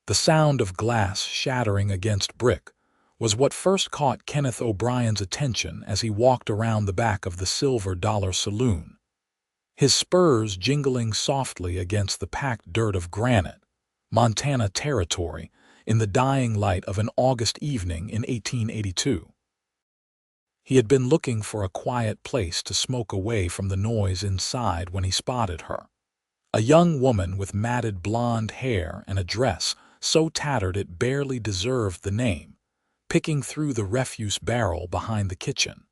The sound of glass shattering against brick was what first caught Kenneth O'Brien's attention as he walked around the back of the Silver Dollar Saloon, his spurs jingling softly against the packed dirt of granite, Montana territory, in the dying light of an August evening in 1882. He had been looking for a quiet place to smoke away from the noise inside when he spotted her. A young woman with matted blonde hair and a dress so tattered it barely deserved the name, picking through the refuse barrel behind the kitchen.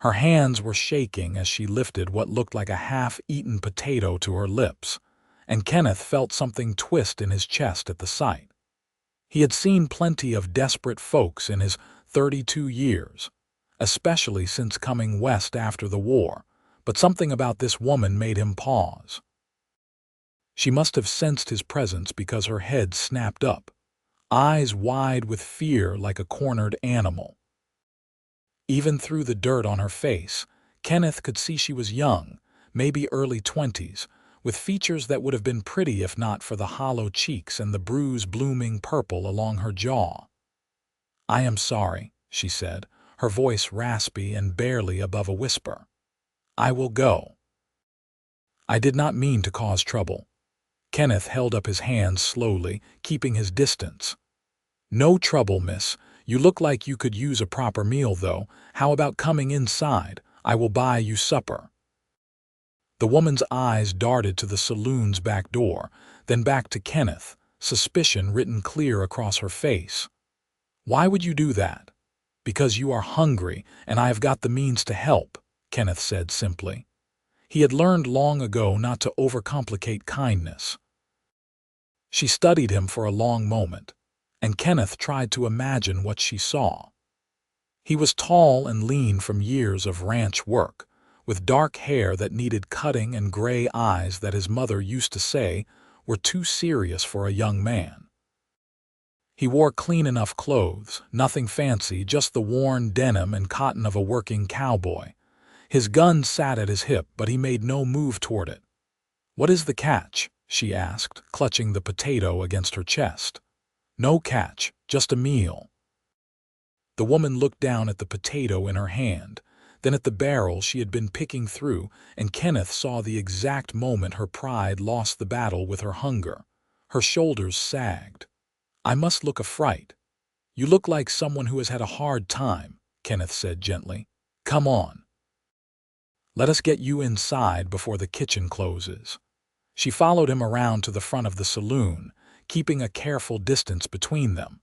Her hands were shaking as she lifted what looked like a half-eaten potato to her lips, and Kenneth felt something twist in his chest at the sight. He had seen plenty of desperate folks in his 32 years, especially since coming west after the war, but something about this woman made him pause. She must have sensed his presence because her head snapped up, eyes wide with fear like a cornered animal. Even through the dirt on her face, Kenneth could see she was young, maybe early 20s, with features that would have been pretty if not for the hollow cheeks and the bruise blooming purple along her jaw. "I am sorry," she said, her voice raspy and barely above a whisper. "I will go. I did not mean to cause trouble." Kenneth held up his hands slowly, keeping his distance. "No trouble, miss. You look like you could use a proper meal, though. How about coming inside? I will buy you supper." The woman's eyes darted to the saloon's back door, then back to Kenneth, suspicion written clear across her face. "Why would you do that?" "Because you are hungry, and I have got the means to help," Kenneth said simply. He had learned long ago not to overcomplicate kindness. She studied him for a long moment, and Kenneth tried to imagine what she saw. He was tall and lean from years of ranch work, with dark hair that needed cutting and gray eyes that his mother used to say were too serious for a young man. He wore clean enough clothes, nothing fancy, just the worn denim and cotton of a working cowboy. His gun sat at his hip, but he made no move toward it. "What is the catch?" she asked, clutching the potato against her chest. "No catch, just a meal." The woman looked down at the potato in her hand, then at the barrel she had been picking through, and Kenneth saw the exact moment her pride lost the battle with her hunger. Her shoulders sagged. "I must look a fright." "You look like someone who has had a hard time," Kenneth said gently. "Come on. Let us get you inside before the kitchen closes." She followed him around to the front of the saloon, keeping a careful distance between them.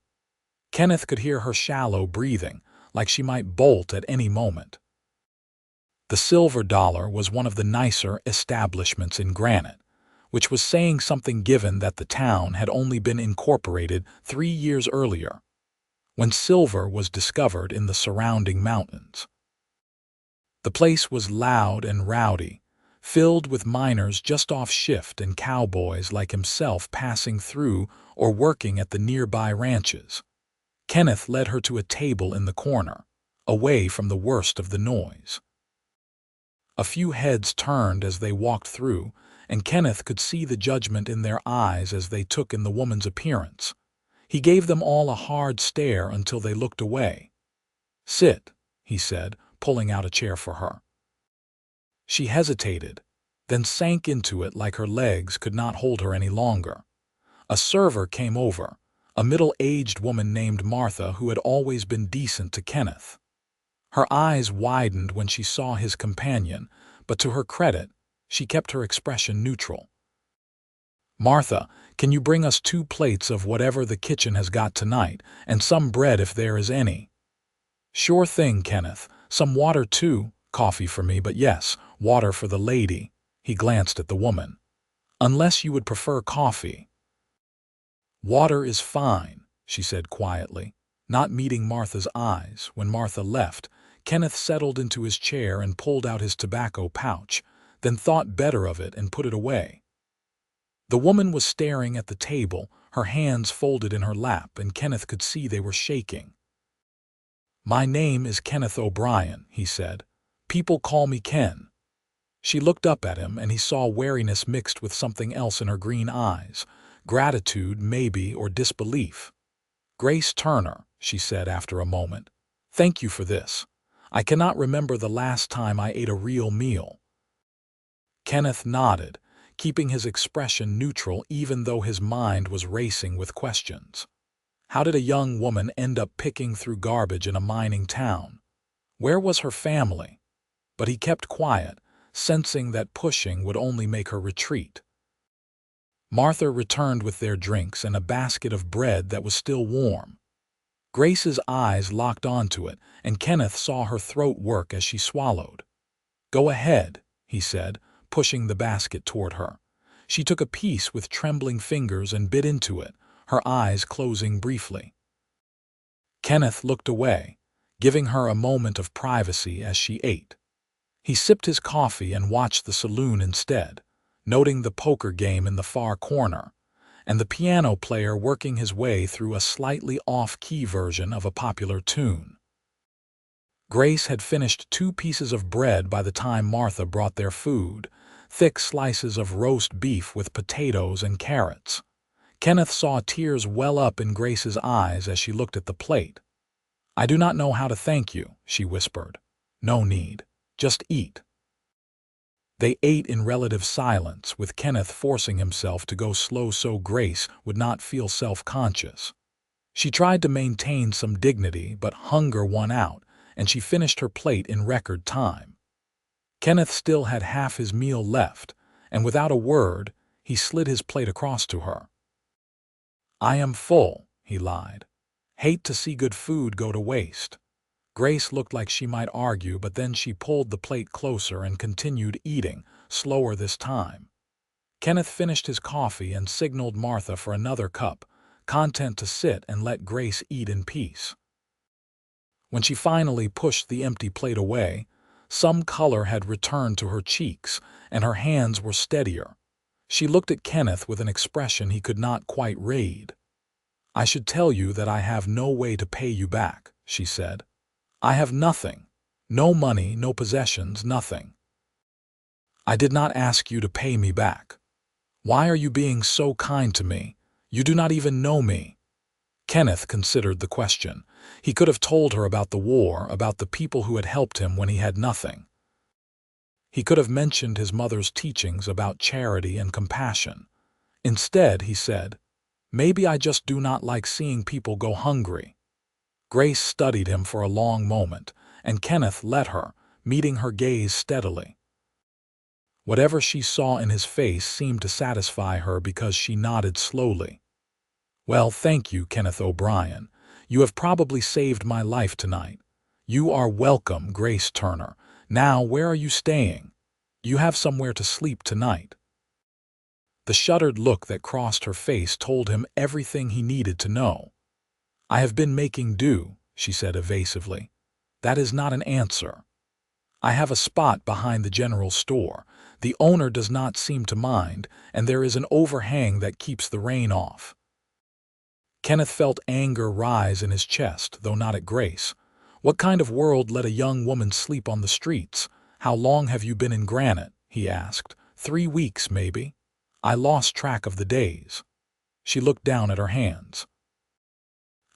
Kenneth could hear her shallow breathing, like she might bolt at any moment. The Silver Dollar was one of the nicer establishments in Granite, which was saying something given that the town had only been incorporated 3 years earlier, when silver was discovered in the surrounding mountains. The place was loud and rowdy, filled with miners just off shift and cowboys like himself passing through or working at the nearby ranches. Kenneth led her to a table in the corner, away from the worst of the noise. A few heads turned as they walked through, and Kenneth could see the judgment in their eyes as they took in the woman's appearance. He gave them all a hard stare until they looked away. "Sit," he said, pulling out a chair for her. She hesitated, then sank into it like her legs could not hold her any longer. A server came over, a middle-aged woman named Martha who had always been decent to Kenneth. Her eyes widened when she saw his companion, but to her credit, she kept her expression neutral. "Martha, can you bring us 2 plates of whatever the kitchen has got tonight, and some bread if there is any?" "Sure thing, Kenneth. Some water too. Coffee for me, but yes, water for the lady." He glanced at the woman. "Unless you would prefer coffee." "Water is fine," she said quietly, not meeting Martha's eyes. When Martha left, Kenneth settled into his chair and pulled out his tobacco pouch, then thought better of it and put it away. The woman was staring at the table, her hands folded in her lap, and Kenneth could see they were shaking. "My name is Kenneth O'Brien," he said. "People call me Ken." She looked up at him, and he saw wariness mixed with something else in her green eyes. Gratitude, maybe, or disbelief. "Grace Turner," she said after a moment, "thank you for this. I cannot remember the last time I ate a real meal." Kenneth nodded, keeping his expression neutral even though his mind was racing with questions. How did a young woman end up picking through garbage in a mining town? Where was her family? But he kept quiet, sensing that pushing would only make her retreat. Martha returned with their drinks and a basket of bread that was still warm. Grace's eyes locked onto it, and Kenneth saw her throat work as she swallowed. "Go ahead," he said, pushing the basket toward her. She took a piece with trembling fingers and bit into it, her eyes closing briefly. Kenneth looked away, giving her a moment of privacy as she ate. He sipped his coffee and watched the saloon instead, noting the poker game in the far corner, and the piano player working his way through a slightly off-key version of a popular tune. Grace had finished 2 pieces of bread by the time Martha brought their food, thick slices of roast beef with potatoes and carrots. Kenneth saw tears well up in Grace's eyes as she looked at the plate. "I do not know how to thank you," she whispered. "No need. Just eat." They ate in relative silence, with Kenneth forcing himself to go slow so Grace would not feel self-conscious. She tried to maintain some dignity, but hunger won out, and she finished her plate in record time. Kenneth still had half his meal left, and without a word, he slid his plate across to her. "I am full," he lied. "Hate to see good food go to waste." Grace looked like she might argue, but then she pulled the plate closer and continued eating, slower this time. Kenneth finished his coffee and signaled Martha for another cup, content to sit and let Grace eat in peace. When she finally pushed the empty plate away, some color had returned to her cheeks, and her hands were steadier. She looked at Kenneth with an expression he could not quite read. "I should tell you that I have no way to pay you back," she said. "I have nothing. No money, no possessions, nothing." "I did not ask you to pay me back. Why are you being so kind to me? You do not even know me." Kenneth considered the question. He could have told her about the war, about the people who had helped him when he had nothing. He could have mentioned his mother's teachings about charity and compassion. Instead, he said, "Maybe I just do not like seeing people go hungry." Grace studied him for a long moment, and Kenneth let her, meeting her gaze steadily. Whatever she saw in his face seemed to satisfy her because she nodded slowly. "Well, thank you, Kenneth O'Brien. You have probably saved my life tonight." "You are welcome, Grace Turner. Now, where are you staying? You have somewhere to sleep tonight." The shuttered look that crossed her face told him everything he needed to know. "I have been making do," she said evasively. "That is not an answer. I have a spot behind the general store. The owner does not seem to mind, and there is an overhang that keeps the rain off." Kenneth felt anger rise in his chest, though not at Grace. What kind of world let a young woman sleep on the streets? "How long have you been in Granite?" he asked. 3 weeks, maybe. I lost track of the days." She looked down at her hands.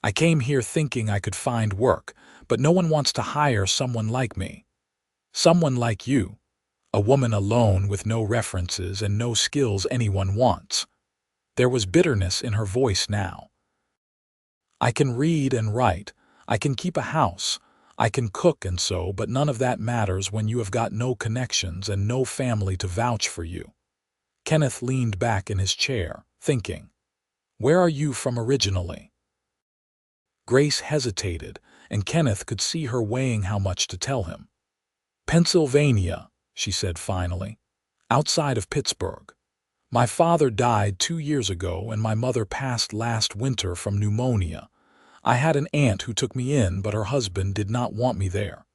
"I came here thinking I could find work, but no one wants to hire someone like me. Someone like you. A woman alone with no references and no skills anyone wants." There was bitterness in her voice now. "I can read and write. I can keep a house. I can cook and sew, but none of that matters when you have got no connections and no family to vouch for you." Kenneth leaned back in his chair, thinking. "Where are you from originally?" Grace hesitated, and Kenneth could see her weighing how much to tell him. "Pennsylvania," she said finally. "Outside of Pittsburgh. My father died 2 years ago, and my mother passed last winter from pneumonia. I had an aunt who took me in, but her husband did not want me there.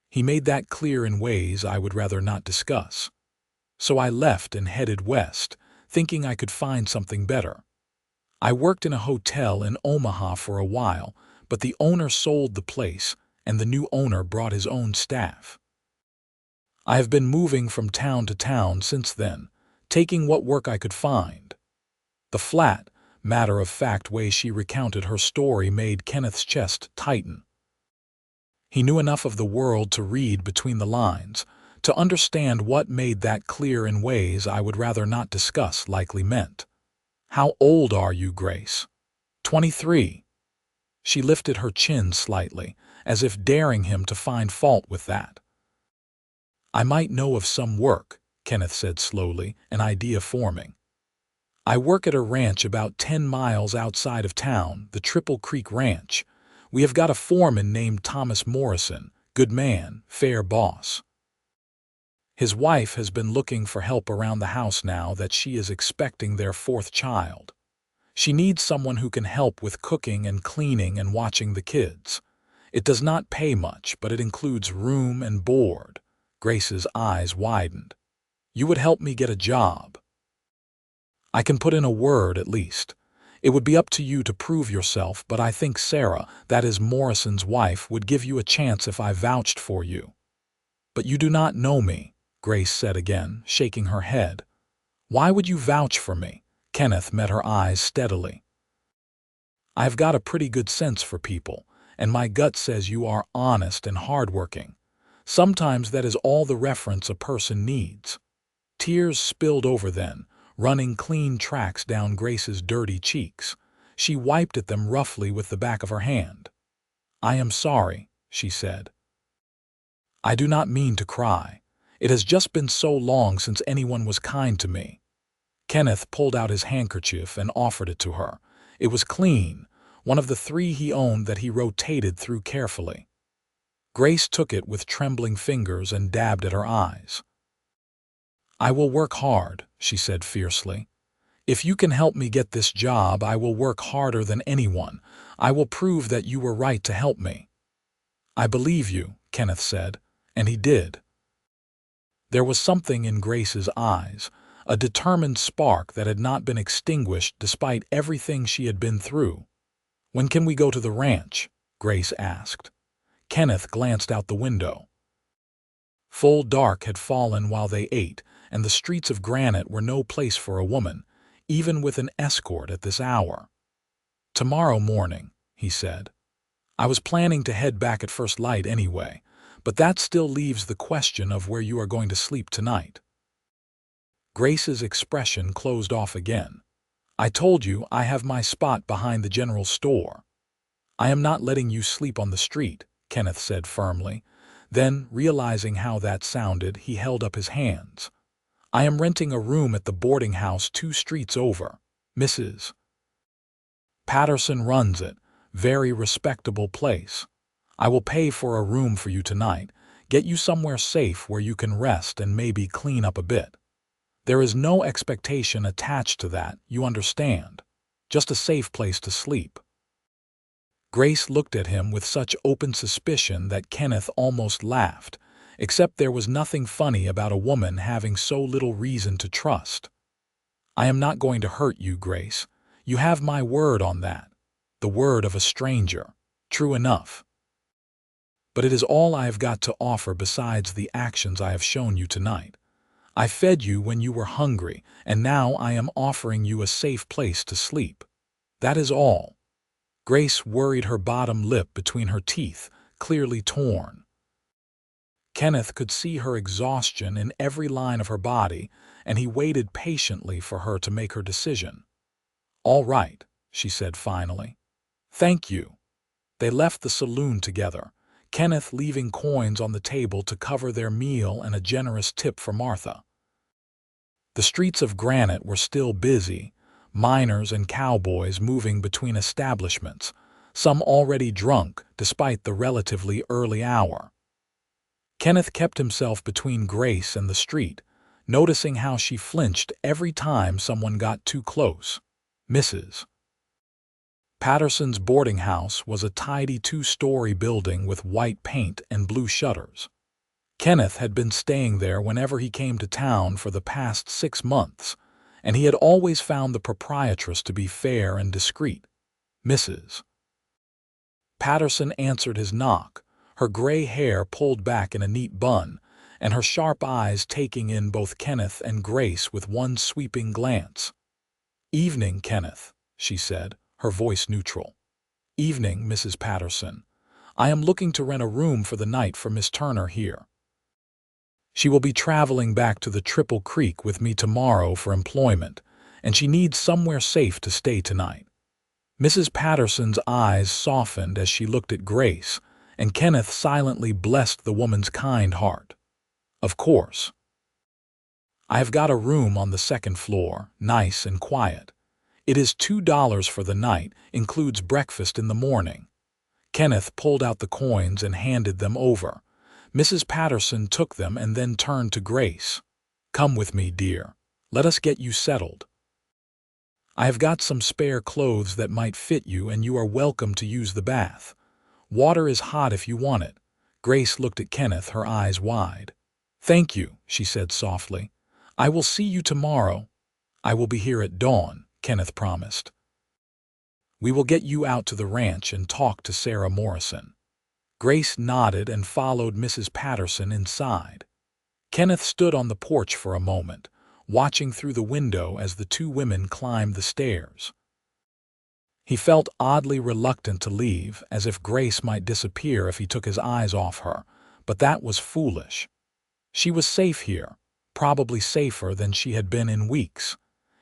He made that clear in ways I would rather not discuss. So I left and headed west, thinking I could find something better. I worked in a hotel in Omaha for a while, but the owner sold the place, and the new owner brought his own staff. I have been moving from town to town since then, taking what work I could find. The flat, matter-of-fact way she recounted her story made Kenneth's chest tighten. He knew enough of the world to read between the lines, to understand what made that clear in ways I would rather not discuss likely meant. "How old are you, Grace?" 23. She lifted her chin slightly, as if daring him to find fault with that. "I might know of some work," Kenneth said slowly, an idea forming. "I work at a ranch about 10 miles outside of town, the Triple Creek Ranch. We have got a foreman named Thomas Morrison, good man, fair boss. His wife has been looking for help around the house now that she is expecting their 4th child. She needs someone who can help with cooking and cleaning and watching the kids. It does not pay much, but it includes room and board." Grace's eyes widened. "You would help me get a job." "I can put in a word at least. It would be up to you to prove yourself, but I think Sarah, that is Morrison's wife, would give you a chance if I vouched for you." "But you do not know me," Grace said again, shaking her head. "Why would you vouch for me?" Kenneth met her eyes steadily. "I have got a pretty good sense for people, and my gut says you are honest and hardworking. Sometimes that is all the reference a person needs." Tears spilled over then, running clean tracks down Grace's dirty cheeks. She wiped at them roughly with the back of her hand. "I am sorry," she said. "I do not mean to cry. It has just been so long since anyone was kind to me." Kenneth pulled out his handkerchief and offered it to her. It was clean, one of the 3 he owned that he rotated through carefully. Grace took it with trembling fingers and dabbed at her eyes. "I will work hard," she said fiercely. "If you can help me get this job, I will work harder than anyone. I will prove that you were right to help me." "I believe you," Kenneth said, and he did. There was something in Grace's eyes, a determined spark that had not been extinguished despite everything she had been through. "When can we go to the ranch?" Grace asked. Kenneth glanced out the window. Full dark had fallen while they ate, and the streets of Granite were no place for a woman, even with an escort at this hour. "Tomorrow morning," he said. "I was planning to head back at first light anyway, but that still leaves the question of where you are going to sleep tonight." Grace's expression closed off again. "I told you I have my spot behind the general store." "I am not letting you sleep on the street," Kenneth said firmly. Then, realizing how that sounded, he held up his hands. "I am renting a room at the boarding house 2 streets over. Mrs. Patterson runs it. Very respectable place. I will pay for a room for you tonight, get you somewhere safe where you can rest and maybe clean up a bit. There is no expectation attached to that, you understand. Just a safe place to sleep." Grace looked at him with such open suspicion that Kenneth almost laughed, except there was nothing funny about a woman having so little reason to trust. "I am not going to hurt you, Grace. You have my word on that. The word of a stranger. True enough. But it is all I have got to offer besides the actions I have shown you tonight. I fed you when you were hungry, and now I am offering you a safe place to sleep. That is all." Grace worried her bottom lip between her teeth, clearly torn. Kenneth could see her exhaustion in every line of her body, and he waited patiently for her to make her decision. "All right," she said finally. "Thank you." They left the saloon together, Kenneth leaving coins on the table to cover their meal and a generous tip for Martha. The streets of Granite were still busy, miners and cowboys moving between establishments, some already drunk despite the relatively early hour. Kenneth kept himself between Grace and the street, noticing how she flinched every time someone got too close. Mrs. Patterson's boarding house was a tidy 2-story building with white paint and blue shutters. Kenneth had been staying there whenever he came to town for the past 6 months, and he had always found the proprietress to be fair and discreet. Mrs. Patterson answered his knock, her gray hair pulled back in a neat bun, and her sharp eyes taking in both Kenneth and Grace with one sweeping glance. "Evening, Kenneth," she said, her voice neutral. "Evening, Mrs. Patterson. I am looking to rent a room for the night for Miss Turner here. She will be traveling back to the Triple Creek with me tomorrow for employment, and she needs somewhere safe to stay tonight." Mrs. Patterson's eyes softened as she looked at Grace, and Kenneth silently blessed the woman's kind heart. "Of course. I have got a room on the second floor, nice and quiet. It is $2 for the night, includes breakfast in the morning." Kenneth pulled out the coins and handed them over. Mrs. Patterson took them and then turned to Grace. "Come with me, dear. Let us get you settled. I have got some spare clothes that might fit you, and you are welcome to use the bath. Water is hot if you want it." Grace looked at Kenneth, her eyes wide. "Thank you," she said softly. "I will see you tomorrow." "I will be here at dawn," Kenneth promised. "We will get you out to the ranch and talk to Sarah Morrison." Grace nodded and followed Mrs. Patterson inside. Kenneth stood on the porch for a moment, watching through the window as the two women climbed the stairs. He felt oddly reluctant to leave, as if Grace might disappear if he took his eyes off her, but that was foolish. She was safe here, probably safer than she had been in weeks.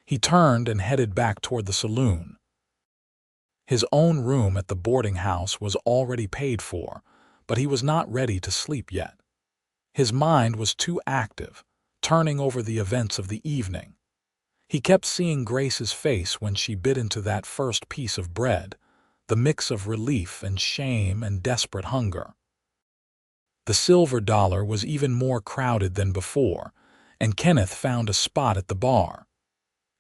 He turned and headed back toward the saloon. His own room at the boarding house was already paid for, but he was not ready to sleep yet. His mind was too active, turning over the events of the evening. He kept seeing Grace's face when she bit into that first piece of bread, the mix of relief and shame and desperate hunger. The silver dollar was even more crowded than before, and Kenneth found a spot at the bar.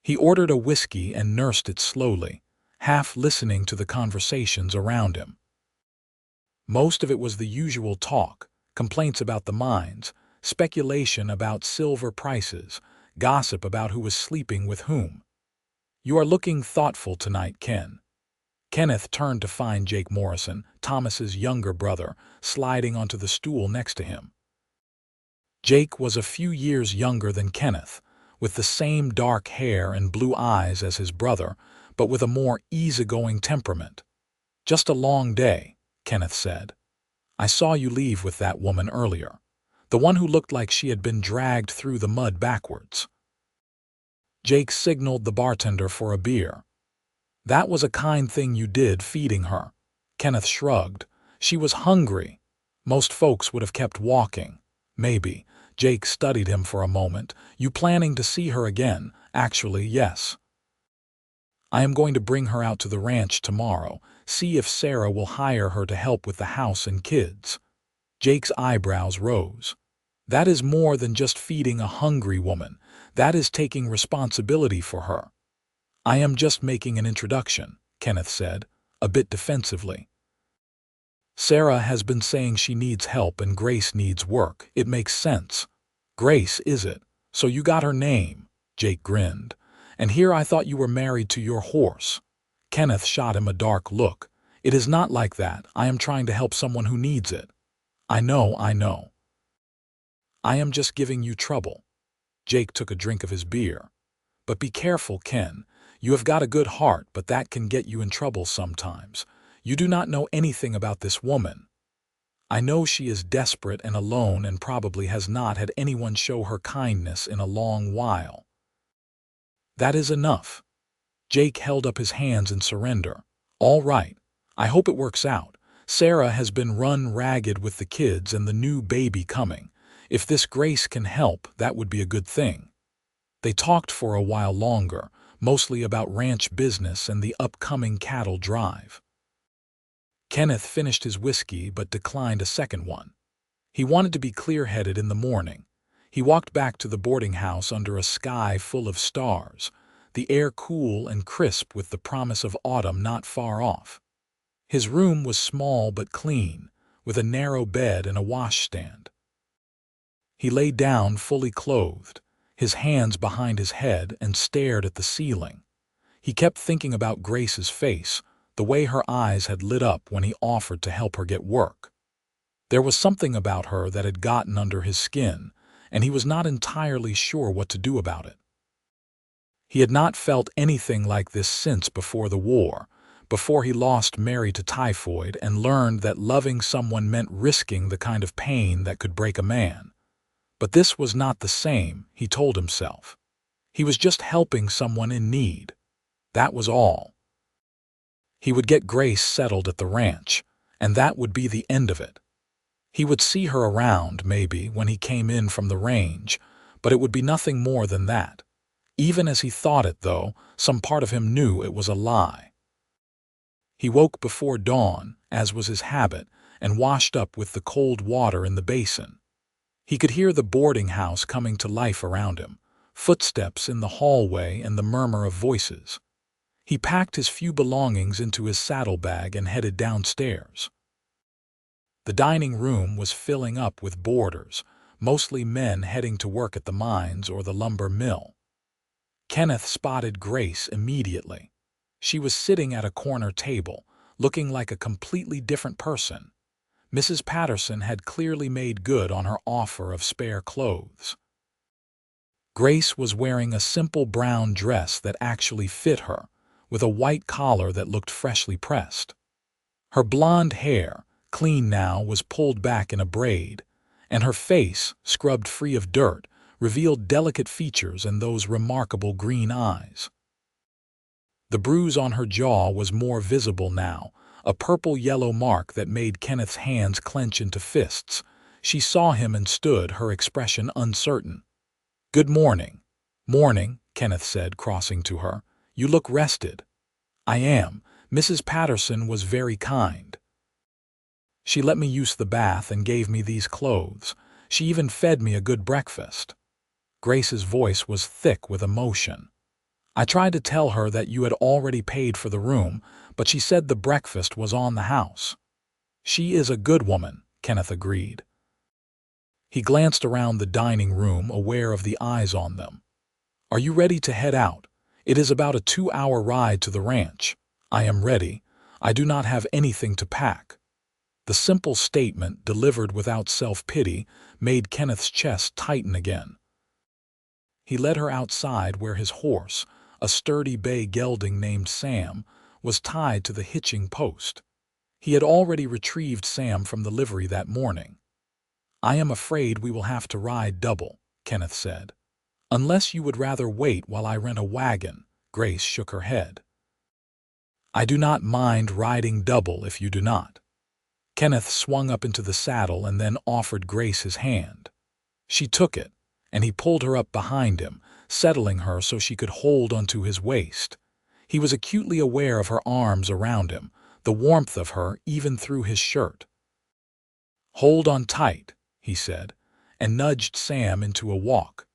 He ordered a whiskey and nursed it slowly, half listening to the conversations around him. Most of it was the usual talk, complaints about the mines, speculation about silver prices, gossip about who was sleeping with whom. "You are looking thoughtful tonight, Ken." Kenneth turned to find Jake Morrison, Thomas's younger brother, sliding onto the stool next to him. Jake was a few years younger than Kenneth, with the same dark hair and blue eyes as his brother, but with a more easygoing temperament. "Just a long day," Kenneth said. "I saw you leave with that woman earlier, the one who looked like she had been dragged through the mud backwards." Jake signaled the bartender for a beer. "That was a kind thing you did, feeding her." Kenneth shrugged. "She was hungry. Most folks would have kept walking." "Maybe." Jake studied him for a moment. "You planning to see her again?" "Actually, yes. I am going to bring her out to the ranch tomorrow, see if Sarah will hire her to help with the house and kids." Jake's eyebrows rose. "That is more than just feeding a hungry woman. That is taking responsibility for her." "I am just making an introduction," Kenneth said, a bit defensively. "Sarah has been saying she needs help and Grace needs work. It makes sense." "Grace, is it? So you got her name?" Jake grinned. "And here I thought you were married to your horse." Kenneth shot him a dark look. "It is not like that. I am trying to help someone who needs it." I know. I am just giving you trouble." Jake took a drink of his beer. "But be careful, Ken. You have got a good heart, but that can get you in trouble sometimes. You do not know anything about this woman. I know she is desperate and alone and probably has not had anyone show her kindness in a long while." "That is enough." Jake held up his hands in surrender. "All right. I hope it works out. Sarah has been run ragged with the kids and the new baby coming. If this Grace can help, that would be a good thing." They talked for a while longer, mostly about ranch business and the upcoming cattle drive. Kenneth finished his whiskey but declined a second one. He wanted to be clear-headed in the morning. He walked back to the boarding house under a sky full of stars, the air cool and crisp with the promise of autumn not far off. His room was small but clean, with a narrow bed and a washstand. He lay down fully clothed, his hands behind his head, and stared at the ceiling. He kept thinking about Grace's face, the way her eyes had lit up when he offered to help her get work. There was something about her that had gotten under his skin, and he was not entirely sure what to do about it. He had not felt anything like this since before the war, before he lost Mary to typhoid and learned that loving someone meant risking the kind of pain that could break a man. But this was not the same, he told himself. He was just helping someone in need. That was all. He would get Grace settled at the ranch, and that would be the end of it. He would see her around, maybe, when he came in from the range, but it would be nothing more than that. Even as he thought it, though, some part of him knew it was a lie. He woke before dawn, as was his habit, and washed up with the cold water in the basin. He could hear the boarding house coming to life around him, footsteps in the hallway and the murmur of voices. He packed his few belongings into his saddlebag and headed downstairs. The dining room was filling up with boarders, mostly men heading to work at the mines or the lumber mill. Kenneth spotted Grace immediately. She was sitting at a corner table, looking like a completely different person. Mrs. Patterson had clearly made good on her offer of spare clothes. Grace was wearing a simple brown dress that actually fit her, with a white collar that looked freshly pressed. Her blonde hair, clean now, was pulled back in a braid, and her face, scrubbed free of dirt, revealed delicate features and those remarkable green eyes. The bruise on her jaw was more visible now, a purple-yellow mark that made Kenneth's hands clench into fists. She saw him and stood, her expression uncertain. "Good morning." "Morning," Kenneth said, crossing to her. "You look rested." "I am. Mrs. Patterson was very kind. She let me use the bath and gave me these clothes. She even fed me a good breakfast." Grace's voice was thick with emotion. "I tried to tell her that you had already paid for the room, but she said the breakfast was on the house." "She is a good woman," Kenneth agreed. He glanced around the dining room, aware of the eyes on them. "Are you ready to head out? It is about a 2-hour ride to the ranch." "I am ready. I do not have anything to pack." The simple statement, delivered without self-pity, made Kenneth's chest tighten again. He led her outside where his horse, a sturdy bay gelding named Sam, was tied to the hitching post. He had already retrieved Sam from the livery that morning. "I am afraid we will have to ride double," Kenneth said. "Unless you would rather wait while I rent a wagon." Grace shook her head. "I do not mind riding double if you do not." Kenneth swung up into the saddle and then offered Grace his hand. She took it, and he pulled her up behind him, settling her so she could hold onto his waist. He was acutely aware of her arms around him, the warmth of her even through his shirt. "Hold on tight," he said, and nudged Sam into a walk.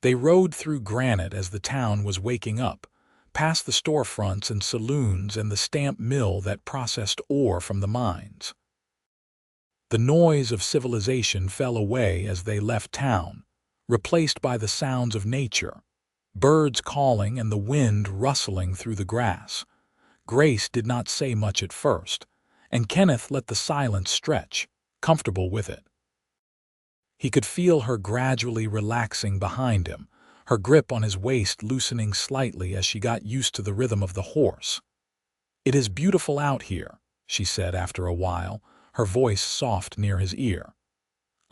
They rode through Granite as the town was waking up, past the storefronts and saloons and the stamp mill that processed ore from the mines. The noise of civilization fell away as they left town, replaced by the sounds of nature, birds calling and the wind rustling through the grass. Grace did not say much at first, and Kenneth let the silence stretch, comfortable with it. He could feel her gradually relaxing behind him, her grip on his waist loosening slightly as she got used to the rhythm of the horse. "It is beautiful out here," she said after a while, her voice soft near his ear.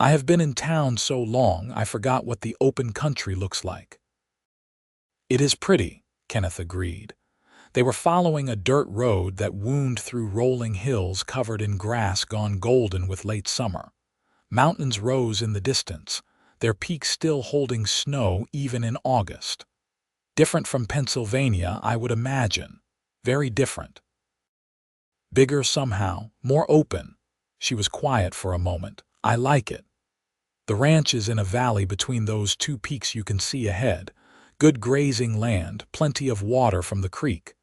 "I have been in town so long I forgot what the open country looks like." "It is pretty," Kenneth agreed. They were following a dirt road that wound through rolling hills covered in grass gone golden with late summer. Mountains rose in the distance, their peaks still holding snow even in August. Different from Pennsylvania, I would imagine. Very different. Bigger somehow, more open. She was quiet for a moment. "I like it. The ranch is in a valley between those two peaks you can see ahead. Good grazing land, plenty of water from the creek.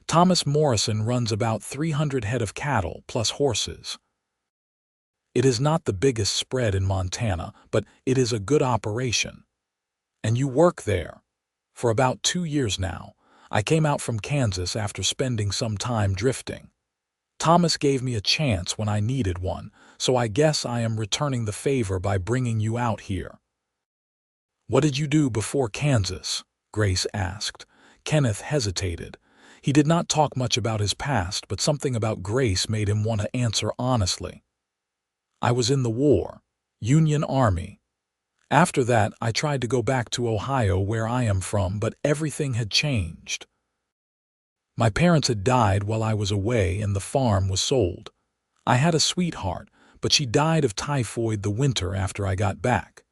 Thomas Morrison runs about 300 head of cattle plus horses. It is not the biggest spread in Montana, but it is a good operation. And you work there." "For about 2 years now. I came out from Kansas after spending some time drifting. Thomas gave me a chance when I needed one, so I guess I am returning the favor by bringing you out here." "What did you do before Kansas?" Grace asked. Kenneth hesitated. He did not talk much about his past, but something about Grace made him want to answer honestly. I was in the war, Union Army. After that, I tried to go back to Ohio, where I am from, but everything had changed. My parents had died while I was away and the farm was sold. I had a sweetheart, but she died of typhoid the winter after I got back.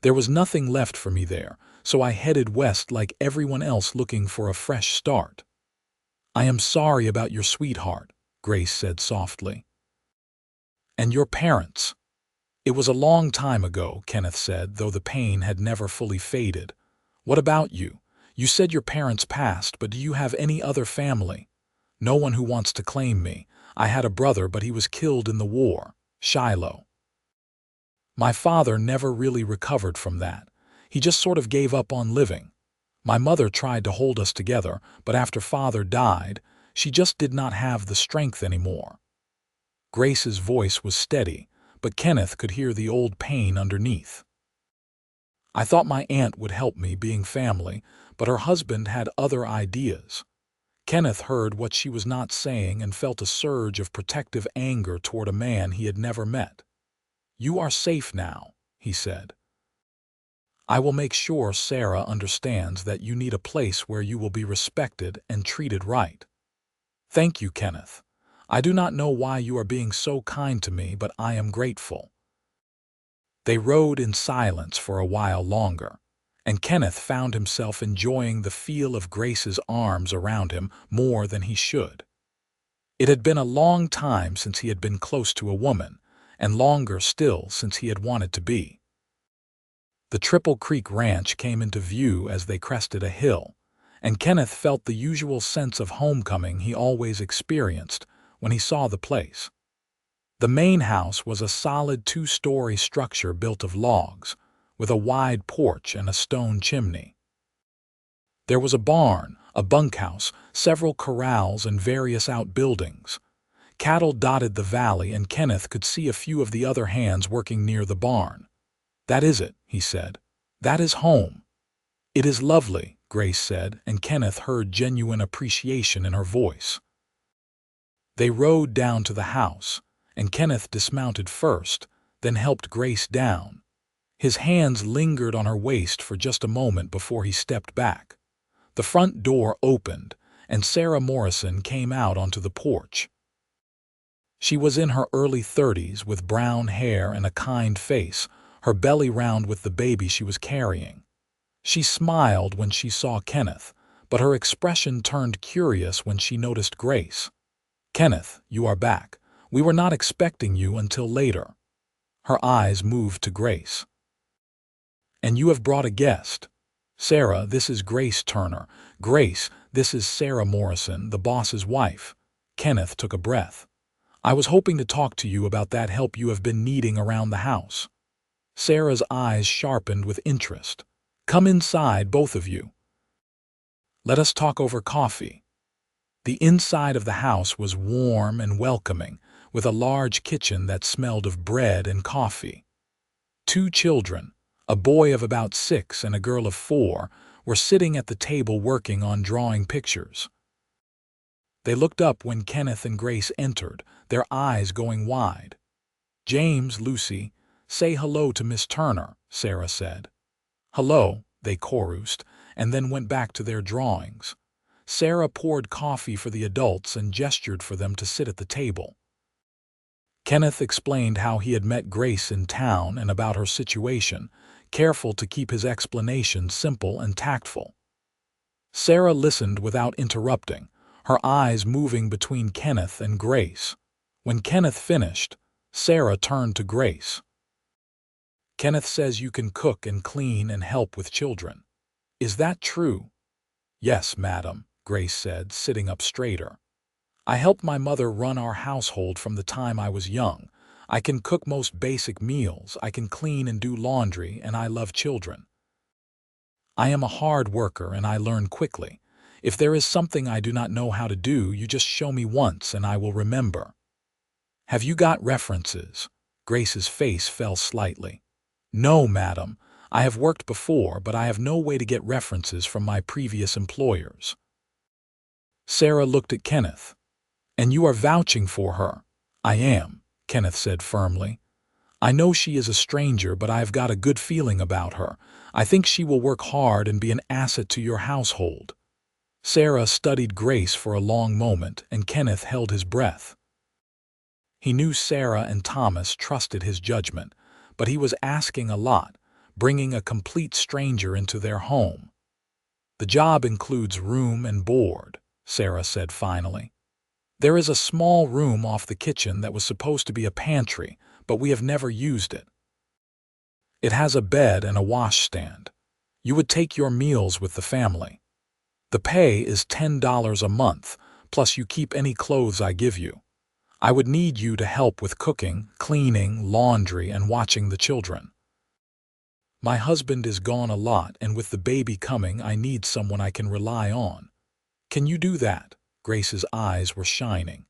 There was nothing left for me there, so I headed west like everyone else looking for a fresh start. I am sorry about your sweetheart, Grace said softly. And your parents. It was a long time ago, Kenneth said, though the pain had never fully faded. What about you? You said your parents passed, but do you have any other family? No one who wants to claim me. I had a brother, but he was killed in the war. Shiloh. My father never really recovered from that. He just sort of gave up on living. My mother tried to hold us together, but after father died, she just did not have the strength anymore. Grace's voice was steady, but Kenneth could hear the old pain underneath. I thought my aunt would help me, being family, but her husband had other ideas. Kenneth heard what she was not saying and felt a surge of protective anger toward a man he had never met. You are safe now, he said. I will make sure Sarah understands that you need a place where you will be respected and treated right. Thank you, Kenneth. I do not know why you are being so kind to me, but I am grateful. They rode in silence for a while longer, and Kenneth found himself enjoying the feel of Grace's arms around him more than he should. It had been a long time since he had been close to a woman, and longer still since he had wanted to be. The Triple Creek Ranch came into view as they crested a hill, and Kenneth felt the usual sense of homecoming he always experienced when he saw the place. The main house was a solid 2-story structure built of logs, with a wide porch and a stone chimney. There was a barn, a bunkhouse, several corrals, and various outbuildings. Cattle dotted the valley, and Kenneth could see a few of the other hands working near the barn. That is it, he said. That is home. It is lovely, Grace said, and Kenneth heard genuine appreciation in her voice. They rode down to the house, and Kenneth dismounted first, then helped Grace down. His hands lingered on her waist for just a moment before he stepped back. The front door opened, and Sarah Morrison came out onto the porch. She was in her early 30s with brown hair and a kind face, her belly round with the baby she was carrying. She smiled when she saw Kenneth, but her expression turned curious when she noticed Grace. Kenneth, you are back. We were not expecting you until later. Her eyes moved to Grace. And you have brought a guest. Sarah, this is Grace Turner. Grace, this is Sarah Morrison, the boss's wife. Kenneth took a breath. I was hoping to talk to you about that help you have been needing around the house. Sarah's eyes sharpened with interest. Come inside, both of you. Let us talk over coffee. The inside of the house was warm and welcoming, with a large kitchen that smelled of bread and coffee. 2 children, a boy of about 6 and a girl of 4, were sitting at the table working on drawing pictures. They looked up when Kenneth and Grace entered, their eyes going wide. James, Lucy, say hello to Miss Turner, Sarah said. Hello, they chorused, and then went back to their drawings. Sarah poured coffee for the adults and gestured for them to sit at the table. Kenneth explained how he had met Grace in town and about her situation, careful to keep his explanation simple and tactful. Sarah listened without interrupting, her eyes moving between Kenneth and Grace. When Kenneth finished, Sarah turned to Grace. Kenneth says you can cook and clean and help with children. Is that true? Yes, madam, Grace said, sitting up straighter. I helped my mother run our household from the time I was young. I can cook most basic meals, I can clean and do laundry, and I love children. I am a hard worker and I learn quickly. If there is something I do not know how to do, you just show me once and I will remember. Have you got references? Grace's face fell slightly. No, madam. I have worked before, but I have no way to get references from my previous employers." Sarah looked at Kenneth. "And you are vouching for her?" "I am," Kenneth said firmly. "I know she is a stranger, but I have got a good feeling about her. I think she will work hard and be an asset to your household." Sarah studied Grace for a long moment, and Kenneth held his breath. He knew Sarah and Thomas trusted his judgment, but he was asking a lot, bringing a complete stranger into their home. "The job includes room and board," Sarah said finally. "There is a small room off the kitchen that was supposed to be a pantry, but we have never used it. It has a bed and a washstand. You would take your meals with the family. The pay is $10 a month, plus you keep any clothes I give you. I would need you to help with cooking, cleaning, laundry, and watching the children. My husband is gone a lot, and with the baby coming, I need someone I can rely on. Can you do that?" Grace's eyes were shining.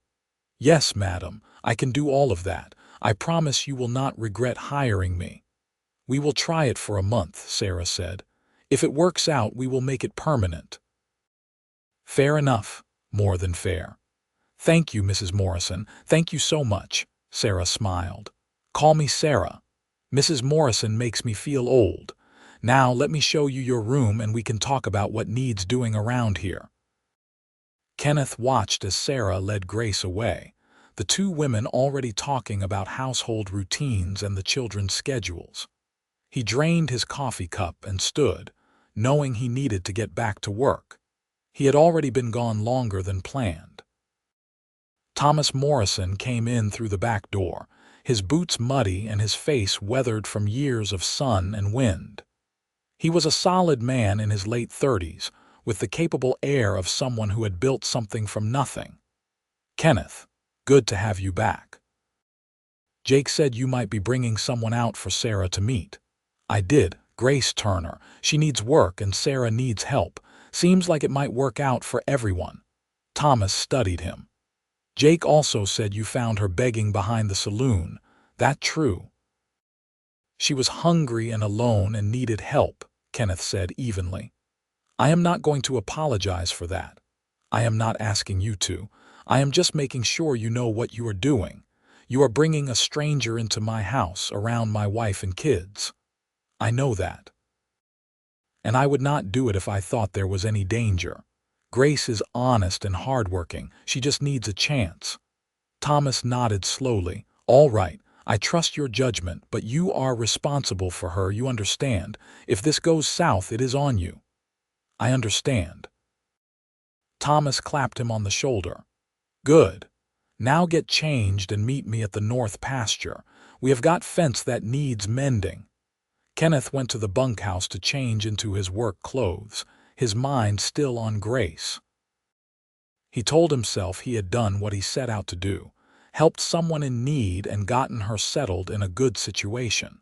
"Yes, madam, I can do all of that. I promise you will not regret hiring me." "We will try it for a month," Sarah said. "If it works out, we will make it permanent." "Fair enough. More than fair." "Thank you, Mrs. Morrison. Thank you so much," Sarah smiled. "Call me Sarah. Mrs. Morrison makes me feel old. Now let me show you your room and we can talk about what needs doing around here." Kenneth watched as Sarah led Grace away, the two women already talking about household routines and the children's schedules. He drained his coffee cup and stood, knowing he needed to get back to work. He had already been gone longer than planned. Thomas Morrison came in through the back door, his boots muddy and his face weathered from years of sun and wind. He was a solid man in his late 30s, with the capable air of someone who had built something from nothing. "Kenneth, good to have you back. Jake said you might be bringing someone out for Sarah to meet." "I did. Grace Turner. She needs work and Sarah needs help. Seems like it might work out for everyone." Thomas studied him. "Jake also said you found her begging behind the saloon. That true?" "She was hungry and alone and needed help," Kenneth said evenly. "I am not going to apologize for that. I am not asking you to. I am just making sure you know what you are doing. You are bringing a stranger into my house around my wife and kids. I know that. And I would not do it if I thought there was any danger. Grace is honest and hardworking. She just needs a chance." Thomas nodded slowly. "All right, I trust your judgment, but you are responsible for her, you understand. If this goes south, it is on you." "I understand." Thomas clapped him on the shoulder. "Good. Now get changed and meet me at the north pasture. We have got fence that needs mending." Kenneth went to the bunkhouse to change into his work clothes, his mind still on Grace. He told himself he had done what he set out to do, helped someone in need and gotten her settled in a good situation.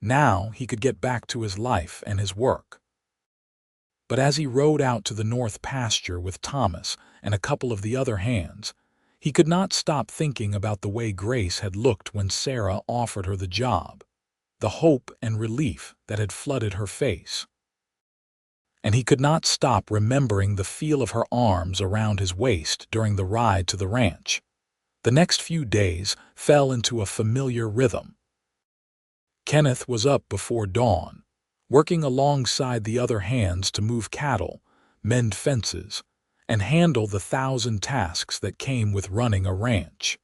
Now he could get back to his life and his work. But as he rode out to the north pasture with Thomas and a couple of the other hands, he could not stop thinking about the way Grace had looked when Sarah offered her the job, the hope and relief that had flooded her face. And he could not stop remembering the feel of her arms around his waist during the ride to the ranch. The next few days fell into a familiar rhythm. Kenneth was up before dawn, working alongside the other hands to move cattle, mend fences, and handle the 1,000 tasks that came with running a ranch.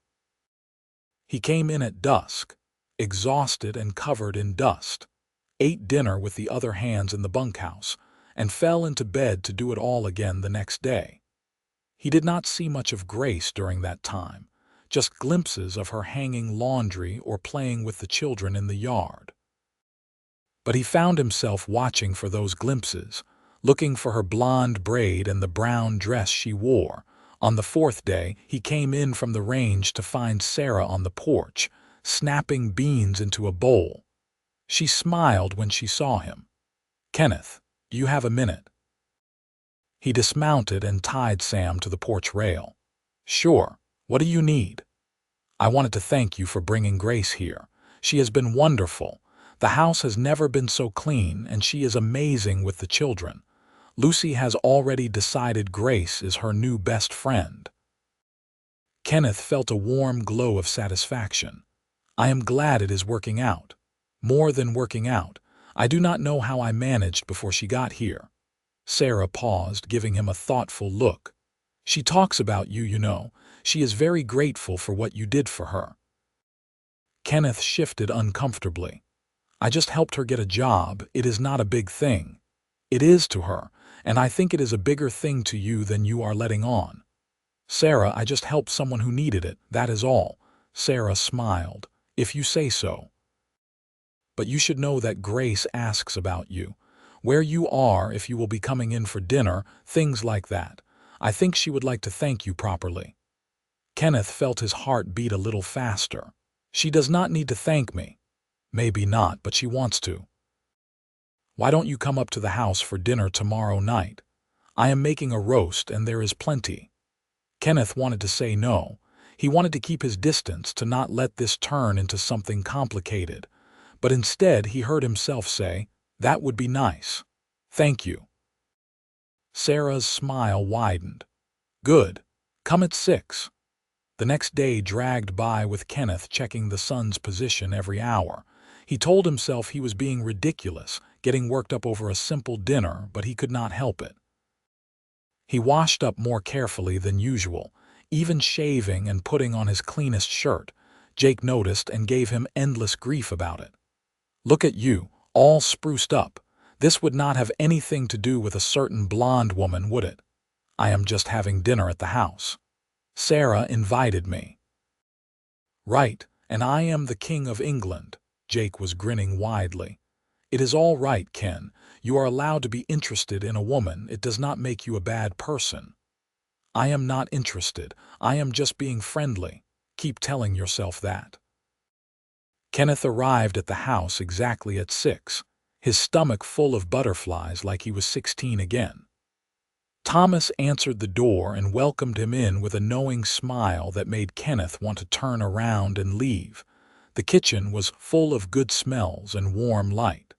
He came in at dusk, exhausted and covered in dust, ate dinner with the other hands in the bunkhouse, and fell into bed to do it all again the next day. He did not see much of Grace during that time, just glimpses of her hanging laundry or playing with the children in the yard. But he found himself watching for those glimpses, looking for her blonde braid and the brown dress she wore. On the 4th day, he came in from the range to find Sarah on the porch, snapping beans into a bowl. She smiled when she saw him. "Kenneth, do you have a minute?" He dismounted and tied Sam to the porch rail. "Sure. What do you need?" "I wanted to thank you for bringing Grace here. She has been wonderful. The house has never been so clean, and she is amazing with the children. Lucy has already decided Grace is her new best friend. Kenneth felt a warm glow of satisfaction. I am glad it is working out. More than working out, I do not know how I managed before she got here. Sarah paused, giving him a thoughtful look. She talks about you, you know. She is very grateful for what you did for her. Kenneth shifted uncomfortably. I just helped her get a job. It is not a big thing. It is to her, and I think it is a bigger thing to you than you are letting on. Sarah, I just helped someone who needed it, that is all. Sarah smiled. If you say so. But you should know that Grace asks about you. Where you are, if you will be coming in for dinner, things like that. I think she would like to thank you properly. Kenneth felt his heart beat a little faster. She does not need to thank me. Maybe not, but she wants to. Why don't you come up to the house for dinner tomorrow night? I am making a roast and there is plenty. Kenneth wanted to say no. He wanted to keep his distance, to not let this turn into something complicated. But instead he heard himself say, that would be nice. Thank you. Sarah's smile widened. Good. Come at 6. The next day dragged by with Kenneth checking the sun's position every hour. He told himself he was being ridiculous, getting worked up over a simple dinner, but he could not help it. He washed up more carefully than usual, even shaving and putting on his cleanest shirt. Jake noticed and gave him endless grief about it. Look at you, all spruced up. This would not have anything to do with a certain blonde woman, would it? I am just having dinner at the house. Sarah invited me. Right, and I am the King of England. Jake was grinning widely. It is all right, Ken. You are allowed to be interested in a woman. It does not make you a bad person. I am not interested. I am just being friendly. Keep telling yourself that. Kenneth arrived at the house exactly at 6, his stomach full of butterflies like he was 16 again. Thomas answered the door and welcomed him in with a knowing smile that made Kenneth want to turn around and leave. The kitchen was full of good smells and warm light.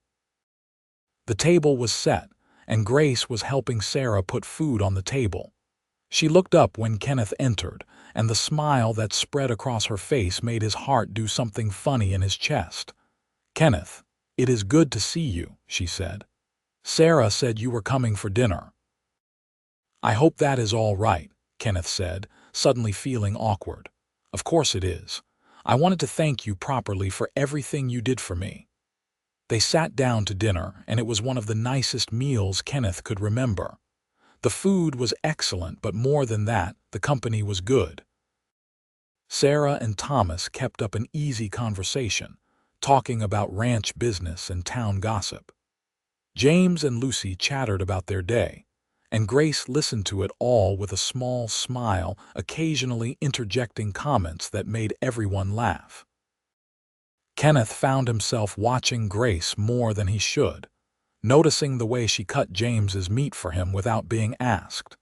The table was set, and Grace was helping Sarah put food on the table. She looked up when Kenneth entered, and the smile that spread across her face made his heart do something funny in his chest. Kenneth, it is good to see you, she said. Sarah said you were coming for dinner. I hope that is all right, Kenneth said, suddenly feeling awkward. Of course it is. I wanted to thank you properly for everything you did for me. They sat down to dinner, and it was one of the nicest meals Kenneth could remember. The food was excellent, but more than that, the company was good. Sarah and Thomas kept up an easy conversation, talking about ranch business and town gossip. James and Lucy chattered about their day, and Grace listened to it all with a small smile, occasionally interjecting comments that made everyone laugh. Kenneth found himself watching Grace more than he should, noticing the way she cut James's meat for him without being asked,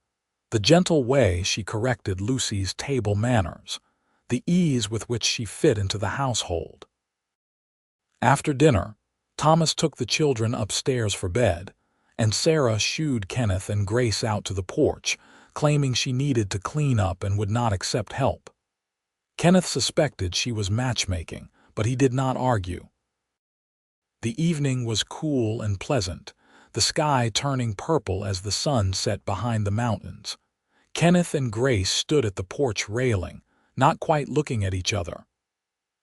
the gentle way she corrected Lucy's table manners, the ease with which she fit into the household. After dinner, Thomas took the children upstairs for bed, and Sarah shooed Kenneth and Grace out to the porch, claiming she needed to clean up and would not accept help. Kenneth suspected she was matchmaking, but he did not argue. The evening was cool and pleasant, the sky turning purple as the sun set behind the mountains. Kenneth and Grace stood at the porch railing, not quite looking at each other.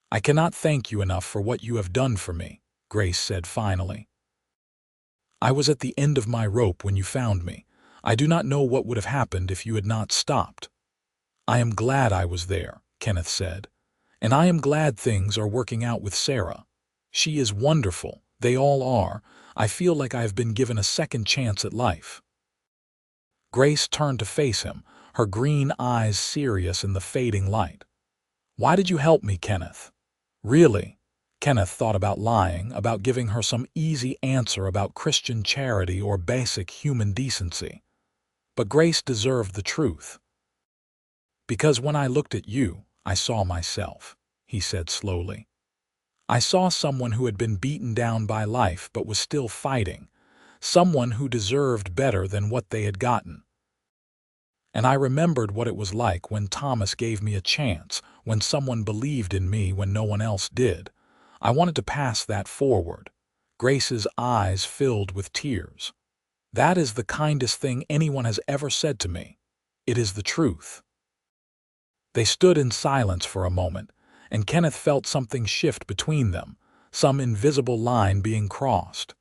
I cannot thank you enough for what you have done for me, Grace said finally. I was at the end of my rope when you found me. I do not know what would have happened if you had not stopped. I am glad I was there, Kenneth said. And I am glad things are working out with Sarah. She is wonderful. They all are. I feel like I have been given a second chance at life. Grace turned to face him, her green eyes serious in the fading light. Why did you help me, Kenneth? Really? Kenneth thought about lying, about giving her some easy answer about Christian charity or basic human decency. But Grace deserved the truth. Because when I looked at you, I saw myself, he said slowly. I saw someone who had been beaten down by life but was still fighting, someone who deserved better than what they had gotten. And I remembered what it was like when Thomas gave me a chance, when someone believed in me when no one else did. I wanted to pass that forward. Grace's eyes filled with tears. That is the kindest thing anyone has ever said to me. It is the truth. They stood in silence for a moment, and Kenneth felt something shift between them, some invisible line being crossed.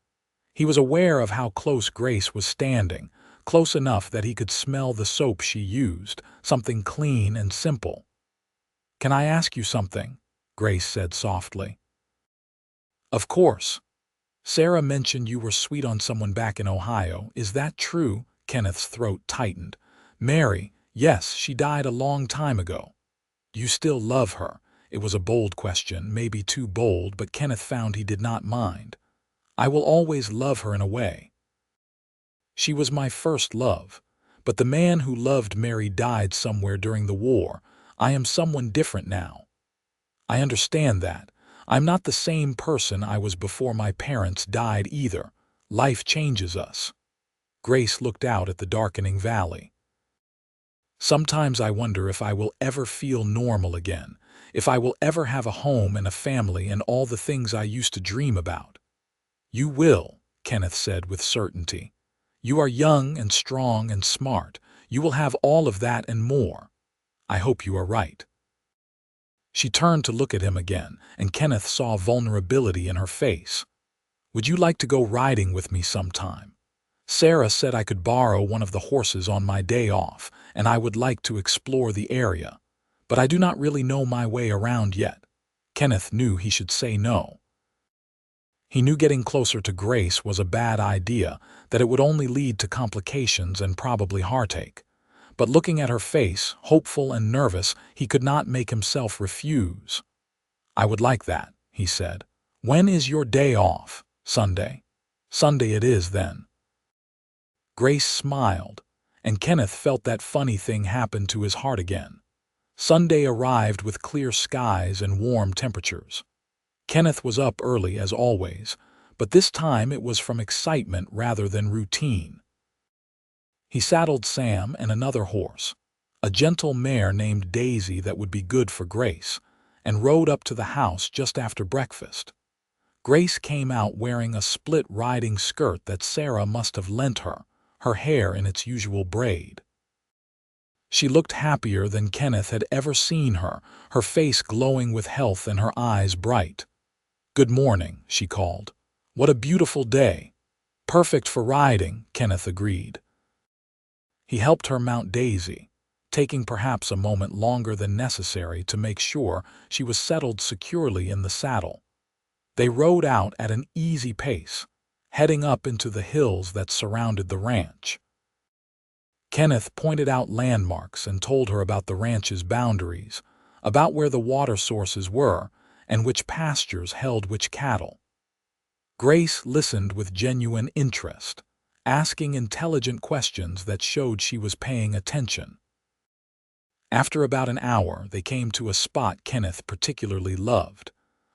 He was aware of how close Grace was standing, close enough that he could smell the soap she used, something clean and simple. "Can I ask you something?" Grace said softly. "Of course. Sarah mentioned you were sweet on someone back in Ohio. Is that true?" Kenneth's throat tightened. "Mary, yes, she died a long time ago." "You still love her?" It was a bold question, maybe too bold, but Kenneth found he did not mind. "I will always love her in a way. She was my first love, but the man who loved Mary died somewhere during the war. I am someone different now. I understand that. I'm not the same person I was before my parents died either. Life changes us." Grace looked out at the darkening valley. "Sometimes I wonder if I will ever feel normal again, if I will ever have a home and a family and all the things I used to dream about." "You will," Kenneth said with certainty. "You are young and strong and smart. You will have all of that and more. I hope you are right." She turned to look at him again, and Kenneth saw vulnerability in her face. "Would you like to go riding with me sometime? Sarah said I could borrow one of the horses on my day off, and I would like to explore the area. But I do not really know my way around yet." Kenneth knew he should say no. He knew getting closer to Grace was a bad idea, that it would only lead to complications and probably heartache. But looking at her face, hopeful and nervous, he could not make himself refuse. "I would like that," he said. "When is your day off?" "Sunday." "Sunday it is, then." Grace smiled, and Kenneth felt that funny thing happen to his heart again. Sunday arrived with clear skies and warm temperatures. Kenneth was up early as always, but this time it was from excitement rather than routine. He saddled Sam and another horse, a gentle mare named Daisy that would be good for Grace, and rode up to the house just after breakfast. Grace came out wearing a split riding skirt that Sarah must have lent her, her hair in its usual braid. She looked happier than Kenneth had ever seen her, her face glowing with health and her eyes bright. "Good morning," she called. "What a beautiful day." "Perfect for riding," Kenneth agreed. He helped her mount Daisy, taking perhaps a moment longer than necessary to make sure she was settled securely in the saddle. They rode out at an easy pace, heading up into the hills that surrounded the ranch. Kenneth pointed out landmarks and told her about the ranch's boundaries, about where the water sources were, and which pastures held which cattle. Grace listened with genuine interest, asking intelligent questions that showed she was paying attention. After about an hour, they came to a spot Kenneth particularly loved,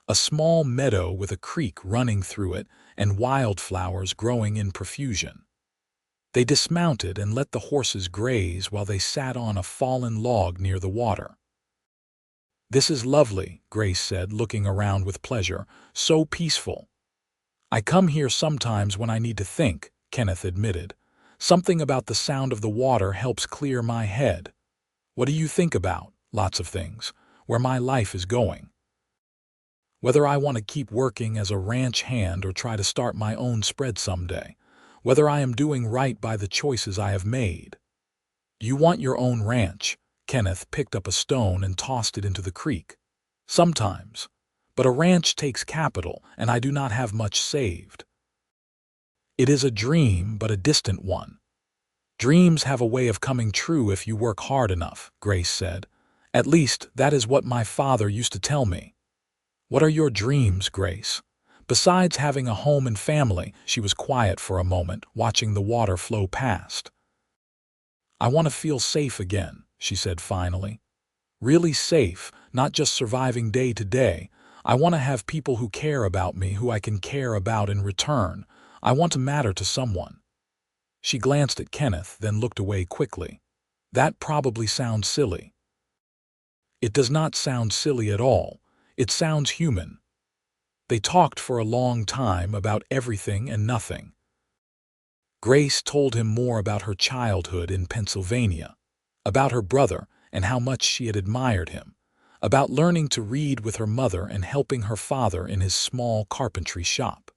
a small meadow with a creek running through it and wildflowers growing in profusion. They dismounted and let the horses graze while they sat on a fallen log near the water. "This is lovely," Grace said, looking around with pleasure. "So peaceful." "I come here sometimes when I need to think," Kenneth admitted. "Something about the sound of the water helps clear my head." "What do you think about?" "Lots of things. Where my life is going. Whether I want to keep working as a ranch hand or try to start my own spread someday. Whether I am doing right by the choices I have made." "You want your own ranch?" Kenneth picked up a stone and tossed it into the creek. "Sometimes. But a ranch takes capital, and I do not have much saved." "It is a dream, but a distant one." "Dreams have a way of coming true if you work hard enough," Grace said. "At least, that is what my father used to tell me." "What are your dreams, Grace?" Besides having a home and family, she was quiet for a moment, watching the water flow past. "I want to feel safe again," she said finally. "Really safe, not just surviving day to day. I want to have people who care about me, who I can care about in return. I want to matter to someone." She glanced at Kenneth, then looked away quickly. "That probably sounds silly." "It does not sound silly at all. It sounds human." They talked for a long time about everything and nothing. Grace told him more about her childhood in Pennsylvania, about her brother and how much she had admired him, about learning to read with her mother and helping her father in his small carpentry shop.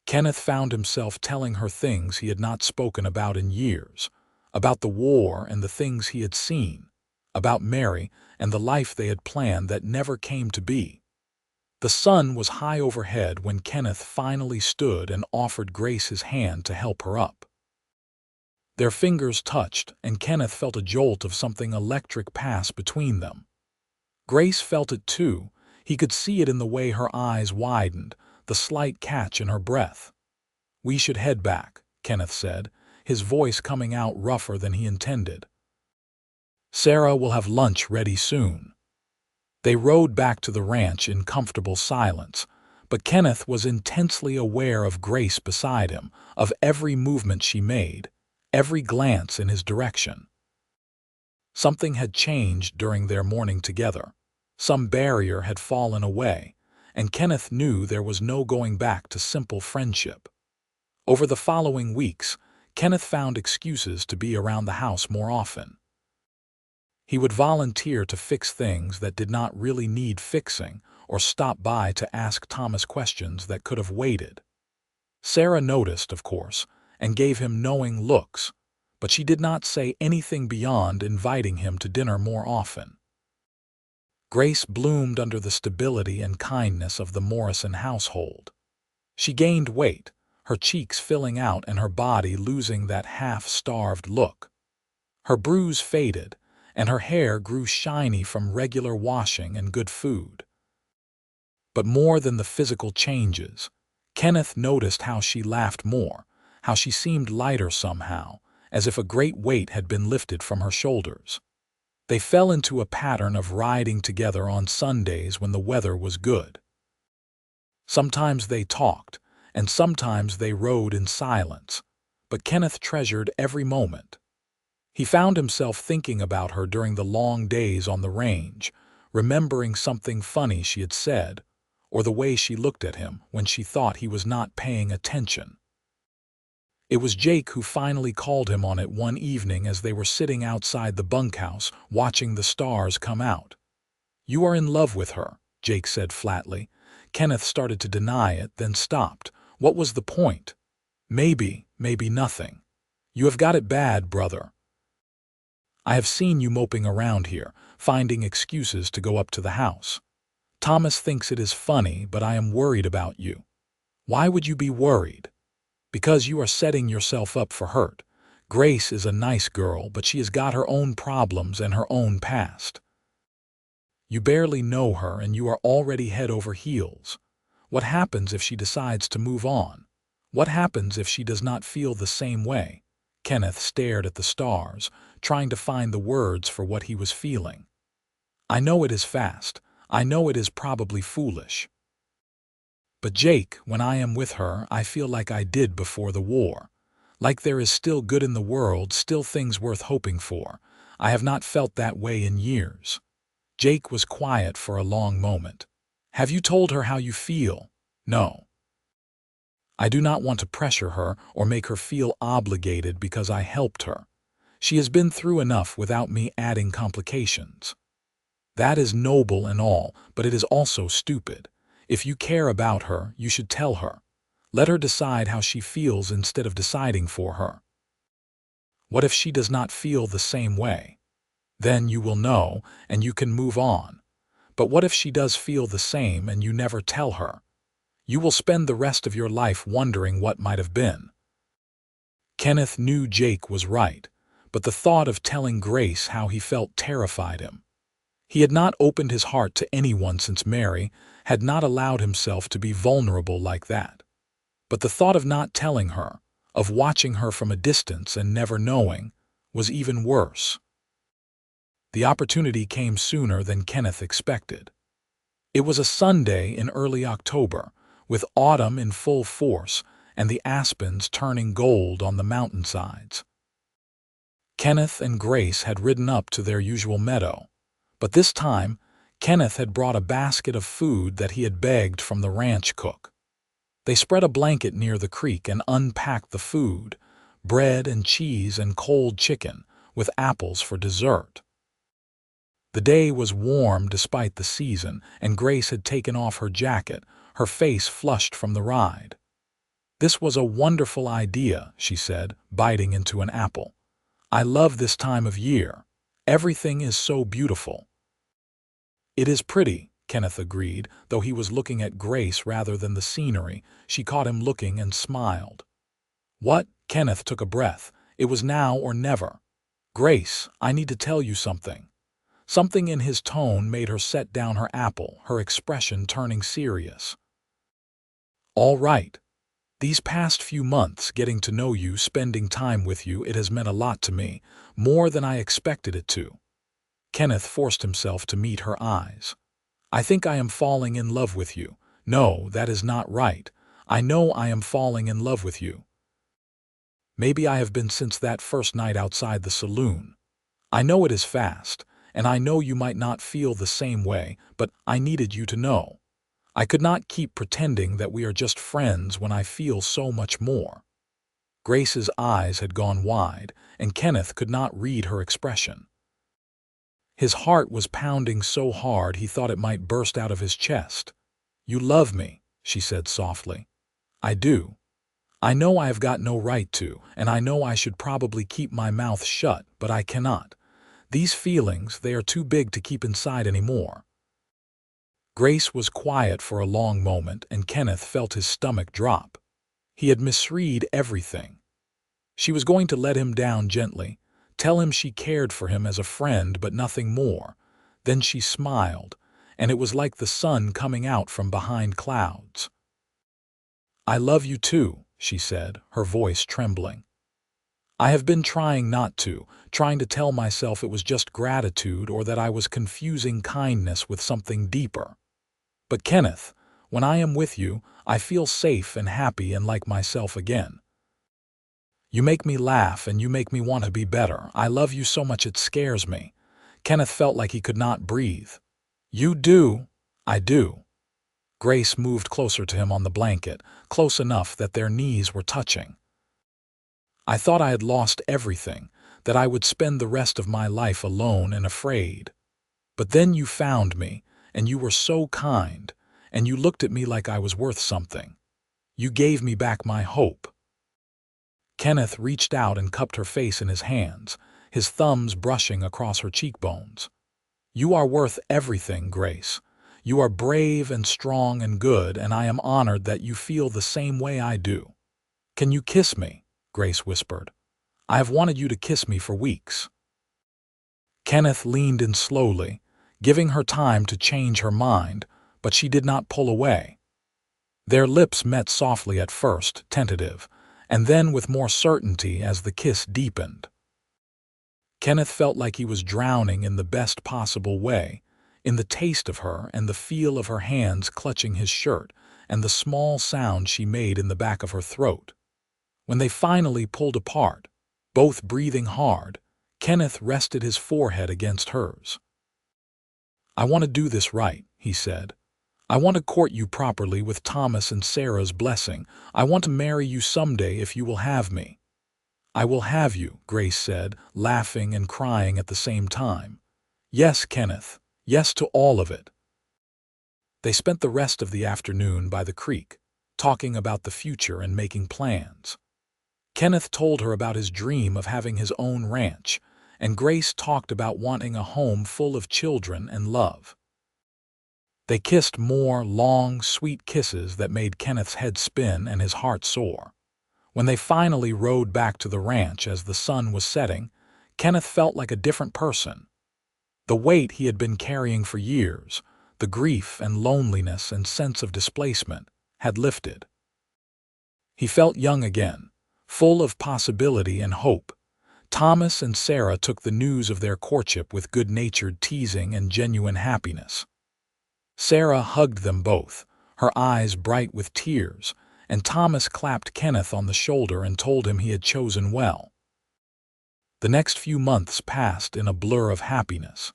Kenneth found himself telling her things he had not spoken about in years, about the war and the things he had seen, about Mary and the life they had planned that never came to be. The sun was high overhead when Kenneth finally stood and offered Grace his hand to help her up. Their fingers touched, and Kenneth felt a jolt of something electric pass between them. Grace felt it too. He could see it in the way her eyes widened, the slight catch in her breath. "We should head back," Kenneth said, his voice coming out rougher than he intended. "Sarah will have lunch ready soon." They rode back to the ranch in comfortable silence, but Kenneth was intensely aware of Grace beside him, of every movement she made, every glance in his direction. Something had changed during their morning together. Some barrier had fallen away, and Kenneth knew there was no going back to simple friendship. Over the following weeks, Kenneth found excuses to be around the house more often. He would volunteer to fix things that did not really need fixing, or stop by to ask Thomas questions that could have waited. Sarah noticed, of course, and gave him knowing looks, but she did not say anything beyond inviting him to dinner more often. Grace bloomed under the stability and kindness of the Morrison household. She gained weight, her cheeks filling out and her body losing that half-starved look. Her bruise faded, and her hair grew shiny from regular washing and good food. But more than the physical changes, Kenneth noticed how she laughed more, how she seemed lighter somehow, as if a great weight had been lifted from her shoulders. They fell into a pattern of riding together on Sundays when the weather was good. Sometimes they talked, and sometimes they rode in silence, but Kenneth treasured every moment. He found himself thinking about her during the long days on the range, remembering something funny she had said, or the way she looked at him when she thought he was not paying attention. It was Jake who finally called him on it one evening as they were sitting outside the bunkhouse, watching the stars come out. "You are in love with her," Jake said flatly. Kenneth started to deny it, then stopped. What was the point? Maybe nothing. "You have got it bad, brother. I have seen you moping around here, finding excuses to go up to the house. Thomas thinks it is funny, but I am worried about you." "Why would you be worried?" "Because you are setting yourself up for hurt. Grace is a nice girl, but she has got her own problems and her own past. You barely know her and you are already head over heels. What happens if she decides to move on? What happens if she does not feel the same way?" Kenneth stared at the stars, trying to find the words for what he was feeling. "I know it is fast. I know it is probably foolish. But Jake, when I am with her, I feel like I did before the war. Like there is still good in the world, still things worth hoping for. I have not felt that way in years." Jake was quiet for a long moment. "Have you told her how you feel?" "No. I do not want to pressure her or make her feel obligated because I helped her. She has been through enough without me adding complications." "That is noble and all, but it is also stupid. If you care about her, you should tell her. Let her decide how she feels instead of deciding for her." "What if she does not feel the same way?" "Then you will know, and you can move on. But what if she does feel the same and you never tell her? You will spend the rest of your life wondering what might have been." Kenneth knew Jake was right, but the thought of telling Grace how he felt terrified him. He had not opened his heart to anyone since Mary, had not allowed himself to be vulnerable like that. But the thought of not telling her, of watching her from a distance and never knowing, was even worse. The opportunity came sooner than Kenneth expected. It was a Sunday in early October, with autumn in full force and the aspens turning gold on the mountainsides. Kenneth and Grace had ridden up to their usual meadow, but this time Kenneth had brought a basket of food that he had begged from the ranch cook. They spread a blanket near the creek and unpacked the food, bread and cheese and cold chicken, with apples for dessert. The day was warm despite the season, and Grace had taken off her jacket, her face flushed from the ride. "This was a wonderful idea," she said, biting into an apple. "I love this time of year. Everything is so beautiful." "It is pretty," Kenneth agreed, though he was looking at Grace rather than the scenery. She caught him looking and smiled. "What?" Kenneth took a breath. It was now or never. "Grace, I need to tell you something." Something in his tone made her set down her apple, her expression turning serious. "All right. These past few months, getting to know you, spending time with you, it has meant a lot to me, more than I expected it to." Kenneth forced himself to meet her eyes. "I think I am falling in love with you." "No, that is not right. I know I am falling in love with you. Maybe I have been since that first night outside the saloon. I know it is fast, and I know you might not feel the same way, but I needed you to know. I could not keep pretending that we are just friends when I feel so much more." Grace's eyes had gone wide, and Kenneth could not read her expression. His heart was pounding so hard he thought it might burst out of his chest. "You love me," she said softly. "I do. I know I have got no right to, and I know I should probably keep my mouth shut, but I cannot. These feelings, they are too big to keep inside anymore." Grace was quiet for a long moment, and Kenneth felt his stomach drop. He had misread everything. She was going to let him down gently, tell him she cared for him as a friend but nothing more. Then she smiled, and it was like the sun coming out from behind clouds. "I love you too," she said, her voice trembling. "I have been trying not to, trying to tell myself it was just gratitude or that I was confusing kindness with something deeper. But Kenneth, when I am with you, I feel safe and happy and like myself again. You make me laugh and you make me want to be better. I love you so much it scares me." Kenneth felt like he could not breathe. "You do." "I do." Grace moved closer to him on the blanket, close enough that their knees were touching. "I thought I had lost everything, that I would spend the rest of my life alone and afraid. But then you found me, and you were so kind, and you looked at me like I was worth something. You gave me back my hope." Kenneth reached out and cupped her face in his hands, his thumbs brushing across her cheekbones. "You are worth everything, Grace. You are brave and strong and good, and I am honored that you feel the same way I do." "Can you kiss me?" Grace whispered. "I have wanted you to kiss me for weeks." Kenneth leaned in slowly, giving her time to change her mind, but she did not pull away. Their lips met softly at first, tentative, and then with more certainty as the kiss deepened. Kenneth felt like he was drowning in the best possible way, in the taste of her and the feel of her hands clutching his shirt and the small sound she made in the back of her throat. When they finally pulled apart, both breathing hard, Kenneth rested his forehead against hers. "I want to do this right," he said. "I want to court you properly with Thomas and Sarah's blessing. I want to marry you someday if you will have me." "I will have you," Grace said, laughing and crying at the same time. "Yes, Kenneth. Yes to all of it." They spent the rest of the afternoon by the creek, talking about the future and making plans. Kenneth told her about his dream of having his own ranch, and Grace talked about wanting a home full of children and love. They kissed more long, sweet kisses that made Kenneth's head spin and his heart soar. When they finally rode back to the ranch as the sun was setting, Kenneth felt like a different person. The weight he had been carrying for years, the grief and loneliness and sense of displacement, had lifted. He felt young again, full of possibility and hope. Thomas and Sarah took the news of their courtship with good-natured teasing and genuine happiness. Sarah hugged them both, her eyes bright with tears, and Thomas clapped Kenneth on the shoulder and told him he had chosen well. The next few months passed in a blur of happiness.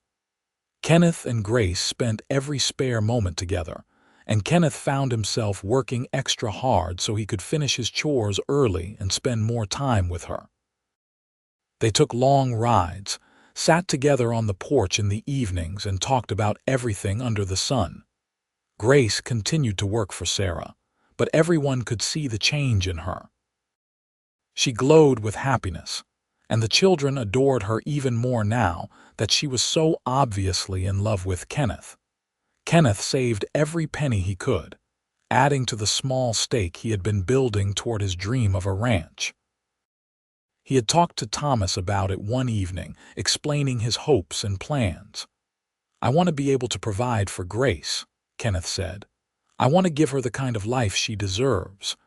Kenneth and Grace spent every spare moment together, and Kenneth found himself working extra hard so he could finish his chores early and spend more time with her. They took long rides, sat together on the porch in the evenings, and talked about everything under the sun. Grace continued to work for Sarah, but everyone could see the change in her. She glowed with happiness, and the children adored her even more now that she was so obviously in love with Kenneth. Kenneth saved every penny he could, adding to the small stake he had been building toward his dream of a ranch. He had talked to Thomas about it one evening, explaining his hopes and plans. "I want to be able to provide for Grace," Kenneth said. "I want to give her the kind of life she deserves."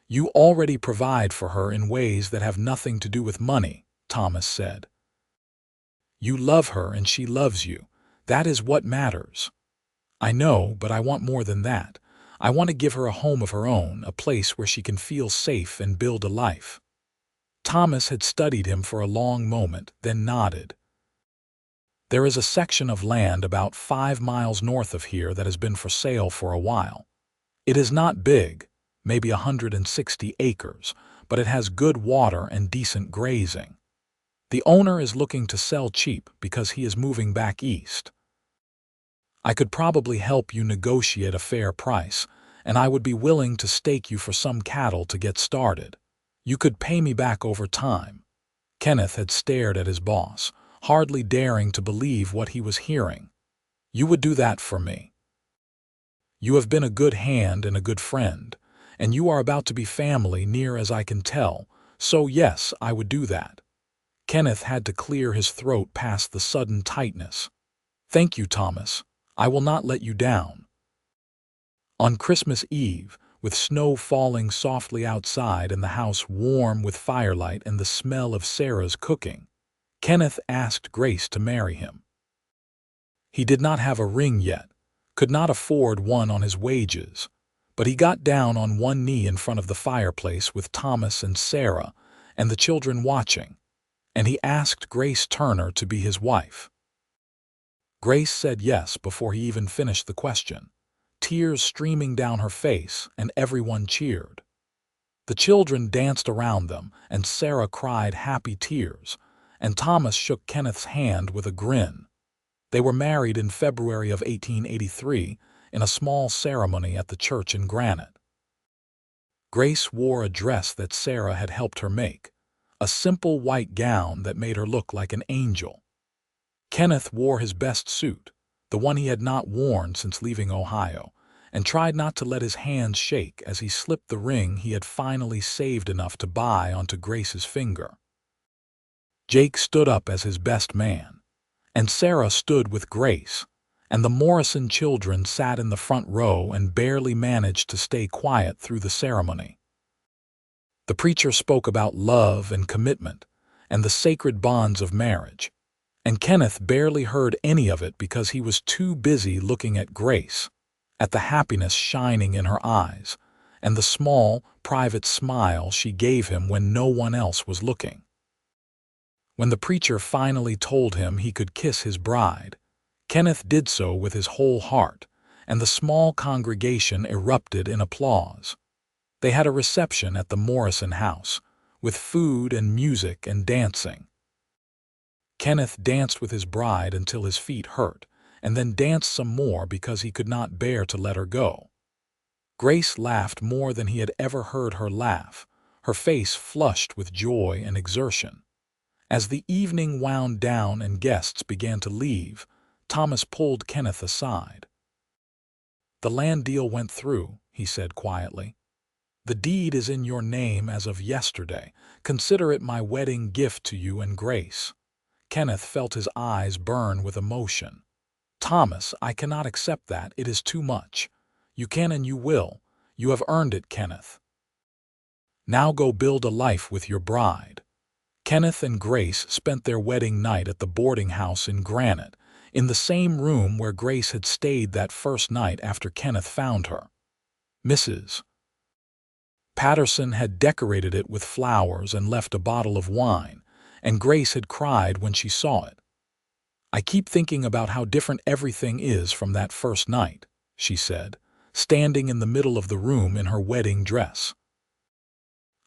"You already provide for her in ways that have nothing to do with money," Thomas said. "You love her and she loves you. That is what matters." "I know, but I want more than that. I want to give her a home of her own, a place where she can feel safe and build a life." Thomas had studied him for a long moment, then nodded. "There is a section of land about 5 miles north of here that has been for sale for a while. It is not big, maybe 160 acres, but it has good water and decent grazing. The owner is looking to sell cheap because he is moving back east. I could probably help you negotiate a fair price, and I would be willing to stake you for some cattle to get started. You could pay me back over time." Kenneth had stared at his boss, hardly daring to believe what he was hearing. "You would do that for me? You have been a good hand and a good friend, and you are about to be family near as I can tell, so yes, I would do that." Kenneth had to clear his throat past the sudden tightness. "Thank you, Thomas. I will not let you down." On Christmas Eve, with snow falling softly outside and the house warm with firelight and the smell of Sarah's cooking, Kenneth asked Grace to marry him. He did not have a ring yet, could not afford one on his wages, but he got down on one knee in front of the fireplace with Thomas and Sarah and the children watching, and he asked Grace Turner to be his wife. Grace said yes before he even finished the question, tears streaming down her face, and everyone cheered. The children danced around them, and Sarah cried happy tears, and Thomas shook Kenneth's hand with a grin. They were married in February of 1883 in a small ceremony at the church in Granite. Grace wore a dress that Sarah had helped her make, a simple white gown that made her look like an angel. Kenneth wore his best suit, the one he had not worn since leaving Ohio, and tried not to let his hands shake as he slipped the ring he had finally saved enough to buy onto Grace's finger. Jake stood up as his best man, and Sarah stood with Grace, and the Morrison children sat in the front row and barely managed to stay quiet through the ceremony. The preacher spoke about love and commitment and the sacred bonds of marriage, and Kenneth barely heard any of it because he was too busy looking at Grace, at the happiness shining in her eyes, and the small, private smile she gave him when no one else was looking. When the preacher finally told him he could kiss his bride, Kenneth did so with his whole heart, and the small congregation erupted in applause. They had a reception at the Morrison house, with food and music and dancing. Kenneth danced with his bride until his feet hurt, and then danced some more because he could not bear to let her go. Grace laughed more than he had ever heard her laugh, her face flushed with joy and exertion. As the evening wound down and guests began to leave, Thomas pulled Kenneth aside. "The land deal went through," he said quietly. "The deed is in your name as of yesterday. Consider it my wedding gift to you and Grace." Kenneth felt his eyes burn with emotion. "Thomas, I cannot accept that. It is too much. You can and you will. You have earned it, Kenneth. Now go build a life with your bride." Kenneth and Grace spent their wedding night at the boarding house in Granite, in the same room where Grace had stayed that first night after Kenneth found her. Mrs. Patterson had decorated it with flowers and left a bottle of wine, and Grace had cried when she saw it. "I keep thinking about how different everything is from that first night," she said, standing in the middle of the room in her wedding dress.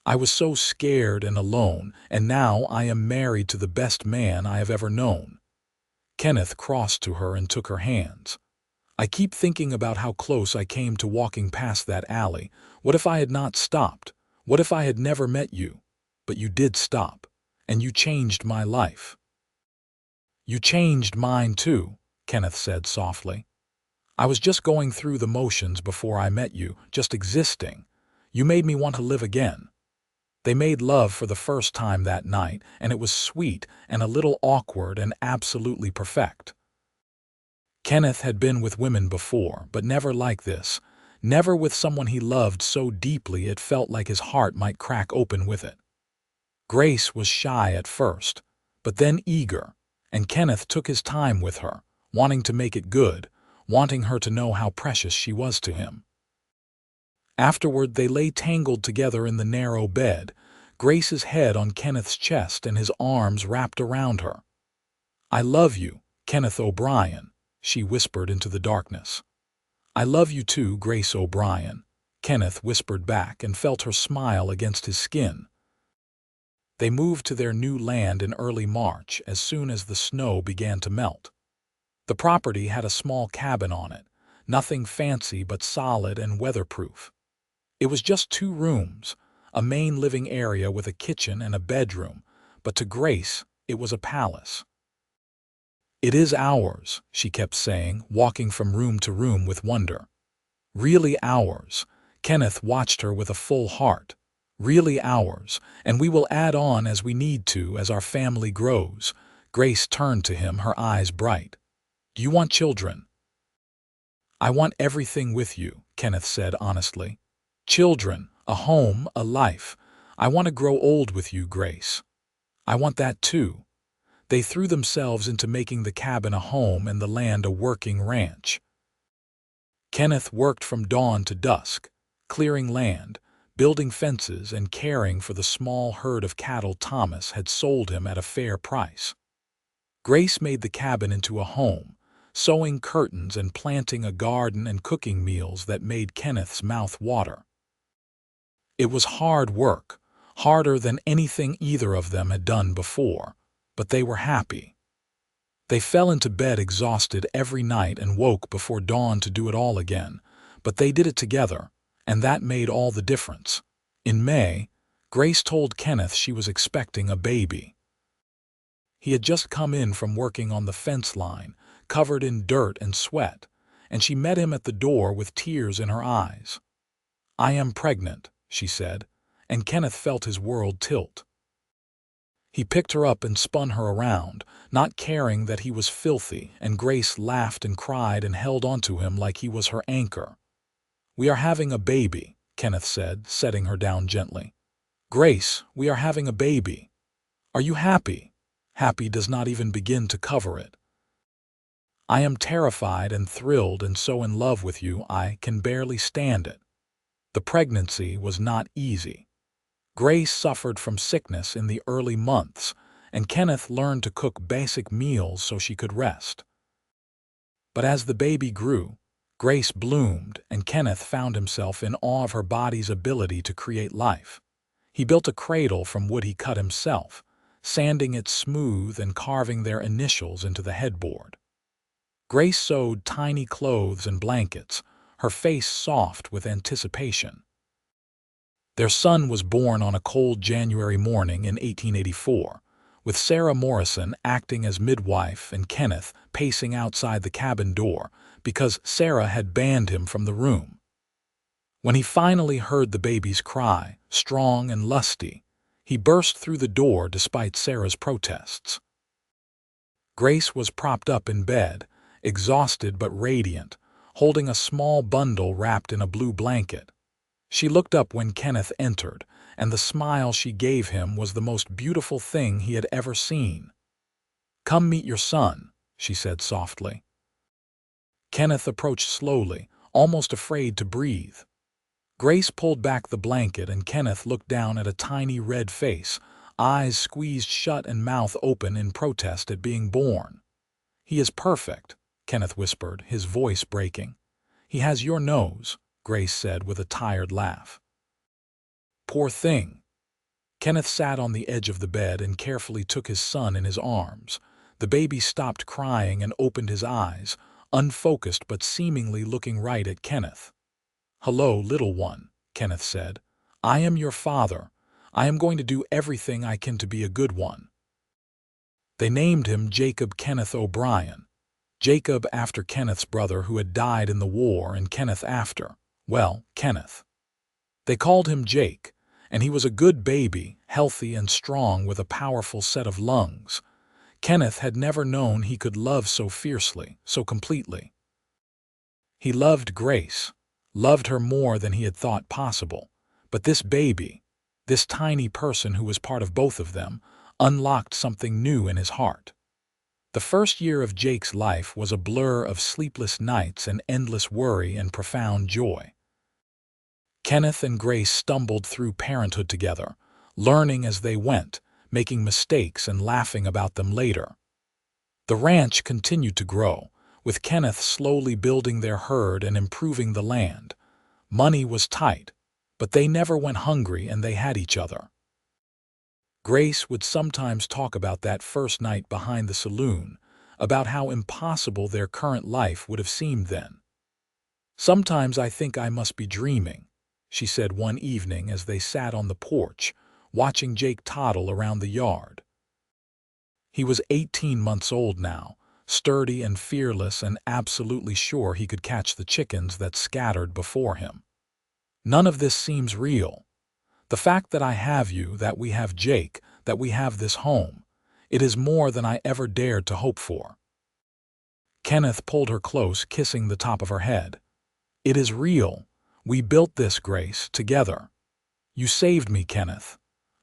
"I was so scared and alone, and now I am married to the best man I have ever known." Kenneth crossed to her and took her hands. "I keep thinking about how close I came to walking past that alley. What if I had not stopped? What if I had never met you? But you did stop, and you changed my life." "You changed mine too," Kenneth said softly. "I was just going through the motions before I met you, just existing. You made me want to live again." They made love for the first time that night, and it was sweet and a little awkward and absolutely perfect. Kenneth had been with women before, but never like this. Never with someone he loved so deeply it felt like his heart might crack open with it. Grace was shy at first, but then eager, and Kenneth took his time with her, wanting to make it good, wanting her to know how precious she was to him. Afterward, they lay tangled together in the narrow bed, Grace's head on Kenneth's chest and his arms wrapped around her. "I love you, Kenneth O'Brien," she whispered into the darkness. "I love you too, Grace O'Brien," Kenneth whispered back and felt her smile against his skin. They moved to their new land in early March as soon as the snow began to melt. The property had a small cabin on it, nothing fancy but solid and weatherproof. It was just 2 rooms, a main living area with a kitchen and a bedroom, but to Grace it was a palace. "It is ours," she kept saying, walking from room to room with wonder. "Really ours." Kenneth watched her with a full heart. "Really ours, and we will add on as we need to as our family grows." Grace turned to him, her eyes bright. "Do you want children?" "I want everything with you," Kenneth said honestly. "Children, a home, a life. I want to grow old with you, Grace." "I want that too." They threw themselves into making the cabin a home and the land a working ranch. Kenneth worked from dawn to dusk, clearing land, building fences, and caring for the small herd of cattle Thomas had sold him at a fair price. Grace made the cabin into a home, sewing curtains and planting a garden and cooking meals that made Kenneth's mouth water. It was hard work, harder than anything either of them had done before, but they were happy. They fell into bed exhausted every night and woke before dawn to do it all again, but they did it together, and that made all the difference. In May, Grace told Kenneth she was expecting a baby. He had just come in from working on the fence line, covered in dirt and sweat, and she met him at the door with tears in her eyes. "I am pregnant," she said, and Kenneth felt his world tilt. He picked her up and spun her around, not caring that he was filthy, and Grace laughed and cried and held onto him like he was her anchor. "We are having a baby," Kenneth said, setting her down gently. "Grace, we are having a baby. Are you happy?" Happy does not even begin to cover it. "I am terrified and thrilled and so in love with you I can barely stand it." The pregnancy was not easy. Grace suffered from sickness in the early months, and Kenneth learned to cook basic meals so she could rest. But as the baby grew, Grace bloomed, and Kenneth found himself in awe of her body's ability to create life. He built a cradle from wood he cut himself, sanding it smooth and carving their initials into the headboard. Grace sewed tiny clothes and blankets, her face soft with anticipation. Their son was born on a cold January morning in 1884, with Sarah Morrison acting as midwife and Kenneth pacing outside the cabin door because Sarah had banned him from the room. When he finally heard the baby's cry, strong and lusty, he burst through the door despite Sarah's protests. Grace was propped up in bed, exhausted but radiant, holding a small bundle wrapped in a blue blanket. She looked up when Kenneth entered, and the smile she gave him was the most beautiful thing he had ever seen. "Come meet your son," she said softly. Kenneth approached slowly, almost afraid to breathe. Grace pulled back the blanket and Kenneth looked down at a tiny red face, eyes squeezed shut and mouth open in protest at being born. "He is perfect," Kenneth whispered, his voice breaking. "He has your nose," Grace said with a tired laugh. "Poor thing." Kenneth sat on the edge of the bed and carefully took his son in his arms. The baby stopped crying and opened his eyes, unfocused but seemingly looking right at Kenneth. "Hello, little one," Kenneth said. "I am your father. I am going to do everything I can to be a good one." They named him Jacob Kenneth O'Brien. Jacob after Kenneth's brother who had died in the war, and Kenneth after, well, Kenneth. They called him Jake, and he was a good baby, healthy and strong with a powerful set of lungs. Kenneth had never known he could love so fiercely, so completely. He loved Grace, loved her more than he had thought possible, but this baby, this tiny person who was part of both of them, unlocked something new in his heart. The first year of Jake's life was a blur of sleepless nights and endless worry and profound joy. Kenneth and Grace stumbled through parenthood together, learning as they went, making mistakes and laughing about them later. The ranch continued to grow, with Kenneth slowly building their herd and improving the land. Money was tight, but they never went hungry and they had each other. Grace would sometimes talk about that first night behind the saloon, about how impossible their current life would have seemed then. "Sometimes I think I must be dreaming," she said one evening as they sat on the porch, watching Jake toddle around the yard. He was 18 months old now, sturdy and fearless and absolutely sure he could catch the chickens that scattered before him. "None of this seems real. The fact that I have you, that we have Jake, that we have this home, it is more than I ever dared to hope for." Kenneth pulled her close, kissing the top of her head. "It is real. We built this, Grace, together. You saved me, Kenneth.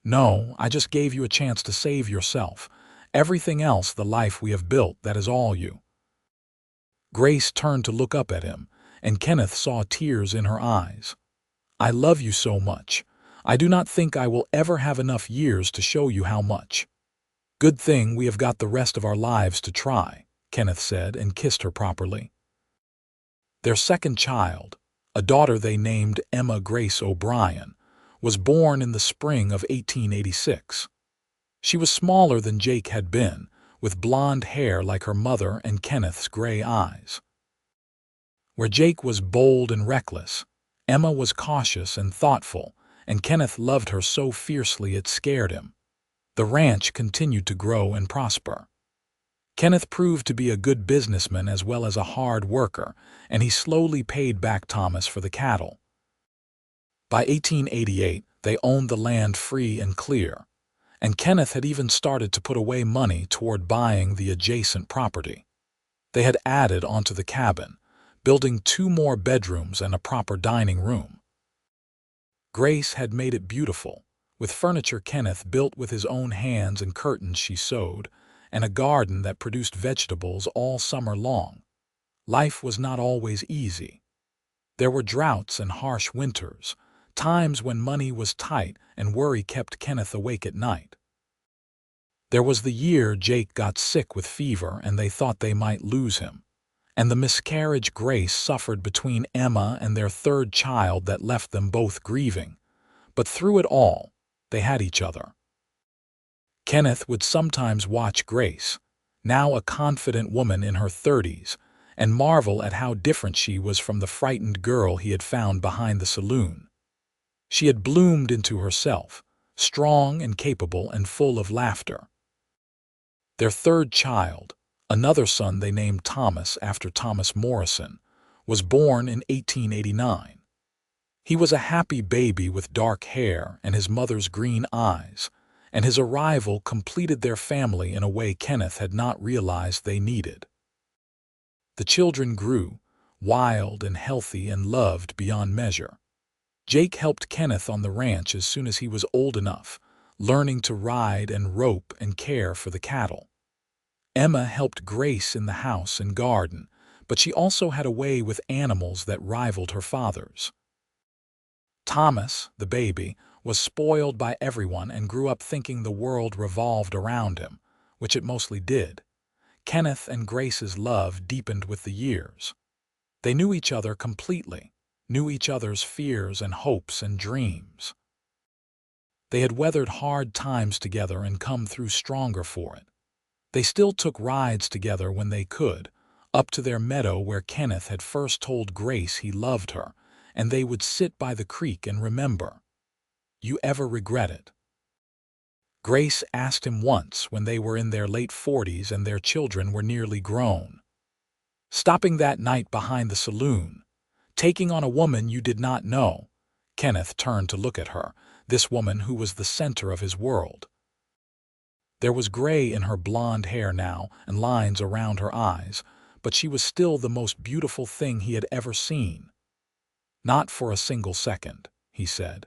No, I just gave you a chance to save yourself. Everything else, the life we have built, that is all you." Grace turned to look up at him, and Kenneth saw tears in her eyes. "I love you so much. I do not think I will ever have enough years to show you how much." "Good thing we have got the rest of our lives to try," Kenneth said and kissed her properly. Their second child, a daughter they named Emma Grace O'Brien, was born in the spring of 1886. She was smaller than Jake had been, with blonde hair like her mother and Kenneth's gray eyes. Where Jake was bold and reckless, Emma was cautious and thoughtful, and Kenneth loved her so fiercely it scared him. The ranch continued to grow and prosper. Kenneth proved to be a good businessman as well as a hard worker, and he slowly paid back Thomas for the cattle. By 1888, they owned the land free and clear, and Kenneth had even started to put away money toward buying the adjacent property. They had added onto the cabin, building 2 more bedrooms and a proper dining room. Grace had made it beautiful, with furniture Kenneth built with his own hands and curtains she sewed, and a garden that produced vegetables all summer long. Life was not always easy. There were droughts and harsh winters, times when money was tight and worry kept Kenneth awake at night. There was the year Jake got sick with fever and they thought they might lose him, and the miscarriage Grace suffered between Emma and their third child that left them both grieving. But through it all, they had each other. Kenneth would sometimes watch Grace, now a confident woman in her 30s, and marvel at how different she was from the frightened girl he had found behind the saloon. She had bloomed into herself, strong and capable and full of laughter. Their third child, another son they named Thomas after Thomas Morrison, was born in 1889. He was a happy baby with dark hair and his mother's green eyes, and his arrival completed their family in a way Kenneth had not realized they needed. The children grew, wild and healthy and loved beyond measure. Jake helped Kenneth on the ranch as soon as he was old enough, learning to ride and rope and care for the cattle. Emma helped Grace in the house and garden, but she also had a way with animals that rivaled her father's. Thomas, the baby, was spoiled by everyone and grew up thinking the world revolved around him, which it mostly did. Kenneth and Grace's love deepened with the years. They knew each other completely, knew each other's fears and hopes and dreams. They had weathered hard times together and come through stronger for it. They still took rides together when they could, up to their meadow where Kenneth had first told Grace he loved her, and they would sit by the creek and remember. "You ever regret it?" Grace asked him once when they were in their late 40s and their children were nearly grown. Stopping that night behind the saloon, taking on a woman you did not know, Kenneth turned to look at her, this woman who was the center of his world. There was gray in her blonde hair now and lines around her eyes, but she was still the most beautiful thing he had ever seen. "Not for a single second," he said.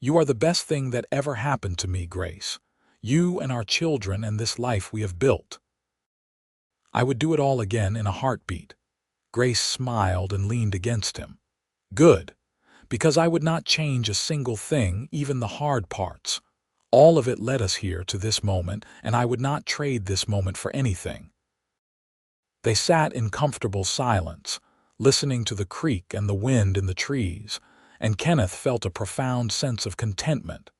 "You are the best thing that ever happened to me, Grace. You and our children and this life we have built. I would do it all again in a heartbeat." Grace smiled and leaned against him. "Good, because I would not change a single thing, even the hard parts. All of it led us here to this moment, and I would not trade this moment for anything." They sat in comfortable silence, listening to the creek and the wind in the trees, and Kenneth felt a profound sense of contentment.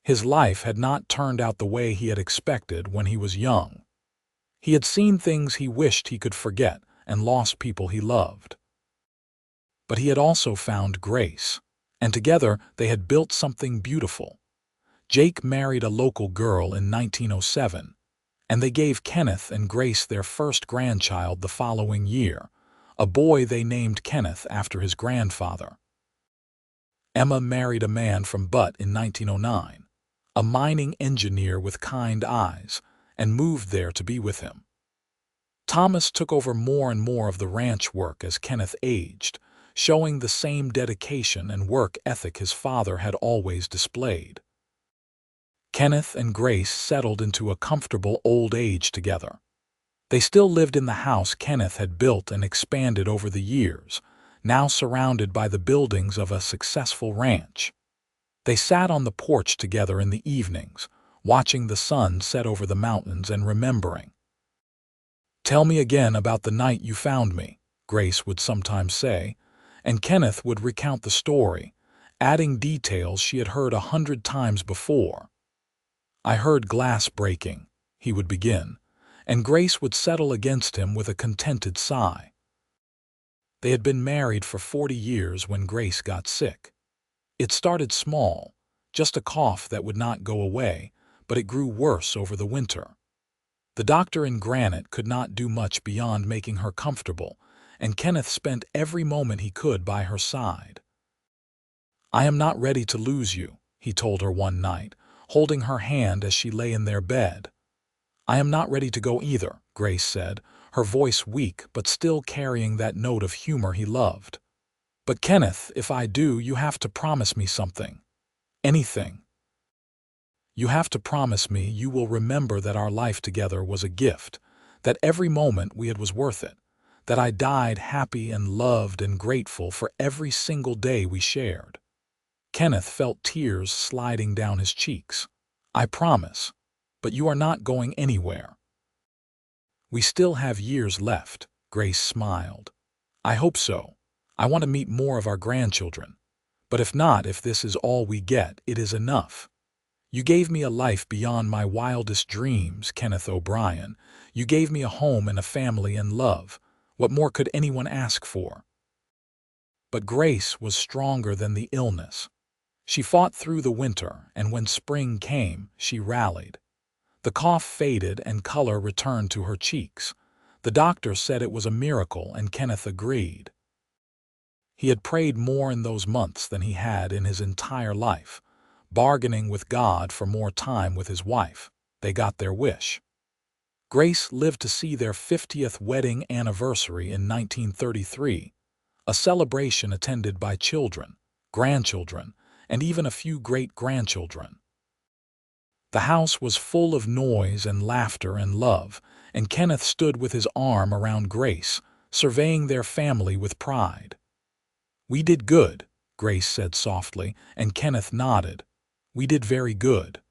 His life had not turned out the way he had expected when he was young. He had seen things he wished he could forget and lost people he loved. But he had also found Grace, and together they had built something beautiful. Jake married a local girl in 1907, and they gave Kenneth and Grace their first grandchild the following year, a boy they named Kenneth after his grandfather. Emma married a man from Butte in 1909, a mining engineer with kind eyes, and moved there to be with him. Thomas took over more and more of the ranch work as Kenneth aged, showing the same dedication and work ethic his father had always displayed. Kenneth and Grace settled into a comfortable old age together. They still lived in the house Kenneth had built and expanded over the years, now surrounded by the buildings of a successful ranch. They sat on the porch together in the evenings, watching the sun set over the mountains and remembering. "Tell me again about the night you found me," Grace would sometimes say, and Kenneth would recount the story, adding details she had heard 100 times before. "I heard glass breaking," he would begin, and Grace would settle against him with a contented sigh. They had been married for 40 years when Grace got sick. It started small, just a cough that would not go away, but it grew worse over the winter. The doctor in Granite could not do much beyond making her comfortable, and Kenneth spent every moment he could by her side. "I am not ready to lose you," he told her one night, holding her hand as she lay in their bed. "I am not ready to go either," Grace said, her voice weak but still carrying that note of humor he loved. "But Kenneth, if I do, you have to promise me something. Anything. You have to promise me you will remember that our life together was a gift, that every moment we had was worth it, that I died happy and loved and grateful for every single day we shared." Kenneth felt tears sliding down his cheeks. "I promise, but you are not going anywhere." "We still have years left," Grace smiled. "I hope so. I want to meet more of our grandchildren. But if not, if this is all we get, it is enough. You gave me a life beyond my wildest dreams, Kenneth O'Brien. You gave me a home and a family and love. What more could anyone ask for?" But Grace was stronger than the illness. She fought through the winter, and when spring came, she rallied. The cough faded and color returned to her cheeks. The doctor said it was a miracle, and Kenneth agreed. He had prayed more in those months than he had in his entire life, bargaining with God for more time with his wife. They got their wish. Grace lived to see their 50th wedding anniversary in 1933, a celebration attended by children, grandchildren, and even a few great-grandchildren. The house was full of noise and laughter and love, and Kenneth stood with his arm around Grace, surveying their family with pride. "We did good," Grace said softly, and Kenneth nodded. "We did very good."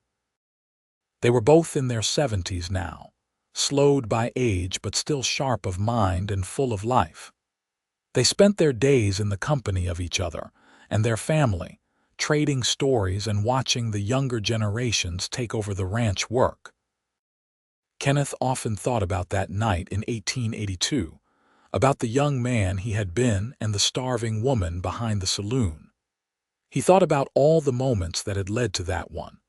They were both in their 70s now, slowed by age but still sharp of mind and full of life. They spent their days in the company of each other and their family, trading stories and watching the younger generations take over the ranch work. Kenneth often thought about that night in 1882, about the young man he had been and the starving woman behind the saloon. He thought about all the moments that had led to that one,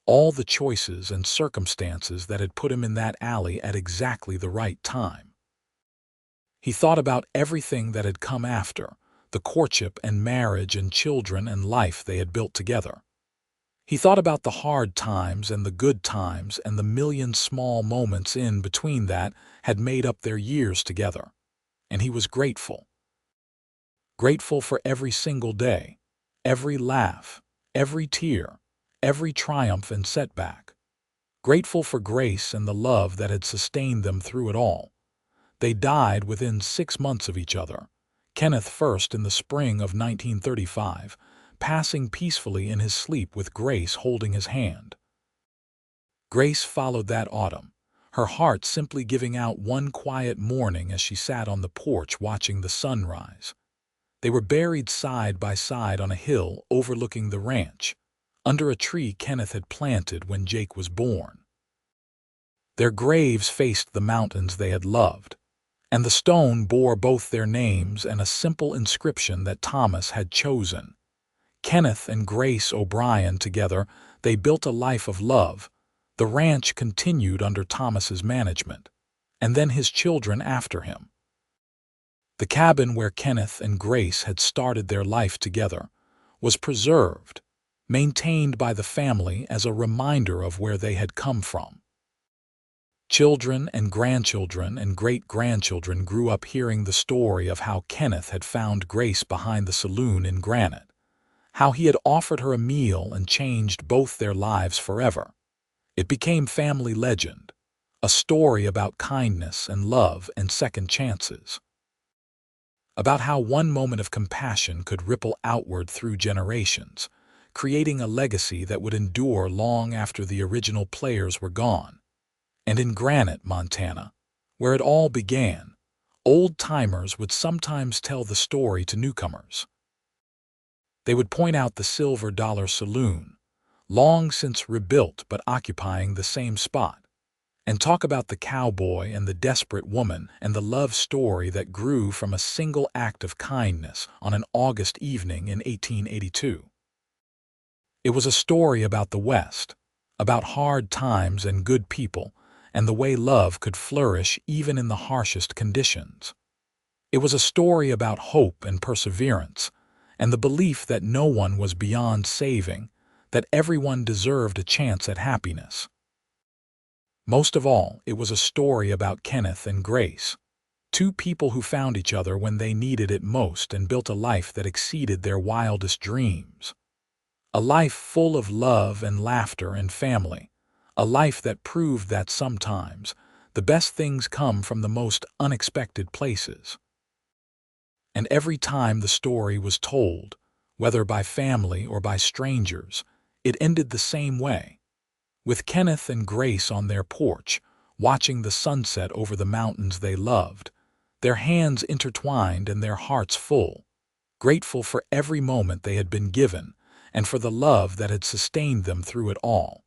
all the choices and circumstances that had put him in that alley at exactly the right time. He thought about everything that had come after, the courtship and marriage and children and life they had built together. He thought about the hard times and the good times and the million small moments in between that had made up their years together. And he was grateful. Grateful for every single day, every laugh, every tear, every triumph and setback. Grateful for Grace and the love that had sustained them through it all. They died within 6 months of each other, Kenneth first in the spring of 1935, passing peacefully in his sleep with Grace holding his hand. Grace followed that autumn, her heart simply giving out one quiet morning as she sat on the porch watching the sunrise. They were buried side by side on a hill overlooking the ranch, under a tree Kenneth had planted when Jake was born. Their graves faced the mountains they had loved, and the stone bore both their names and a simple inscription that Thomas had chosen. Kenneth and Grace O'Brien together, they built a life of love. The ranch continued under Thomas's management, and then his children after him. The cabin where Kenneth and Grace had started their life together was preserved, maintained by the family as a reminder of where they had come from. Children and grandchildren and great-grandchildren grew up hearing the story of how Kenneth had found Grace behind the saloon in Granite, how he had offered her a meal and changed both their lives forever. It became family legend, a story about kindness and love and second chances. About how one moment of compassion could ripple outward through generations, creating a legacy that would endure long after the original players were gone. And in Granite, Montana, where it all began, old-timers would sometimes tell the story to newcomers. They would point out the Silver Dollar Saloon, long since rebuilt but occupying the same spot, and talk about the cowboy and the desperate woman and the love story that grew from a single act of kindness on an August evening in 1882. It was a story about the West, about hard times and good people, and the way love could flourish even in the harshest conditions. It was a story about hope and perseverance, and the belief that no one was beyond saving, that everyone deserved a chance at happiness. Most of all, it was a story about Kenneth and Grace, two people who found each other when they needed it most and built a life that exceeded their wildest dreams. A life full of love and laughter and family, a life that proved that sometimes the best things come from the most unexpected places. And every time the story was told, whether by family or by strangers, it ended the same way, with Kenneth and Grace on their porch, watching the sunset over the mountains they loved, their hands intertwined and their hearts full, grateful for every moment they had been given and for the love that had sustained them through it all.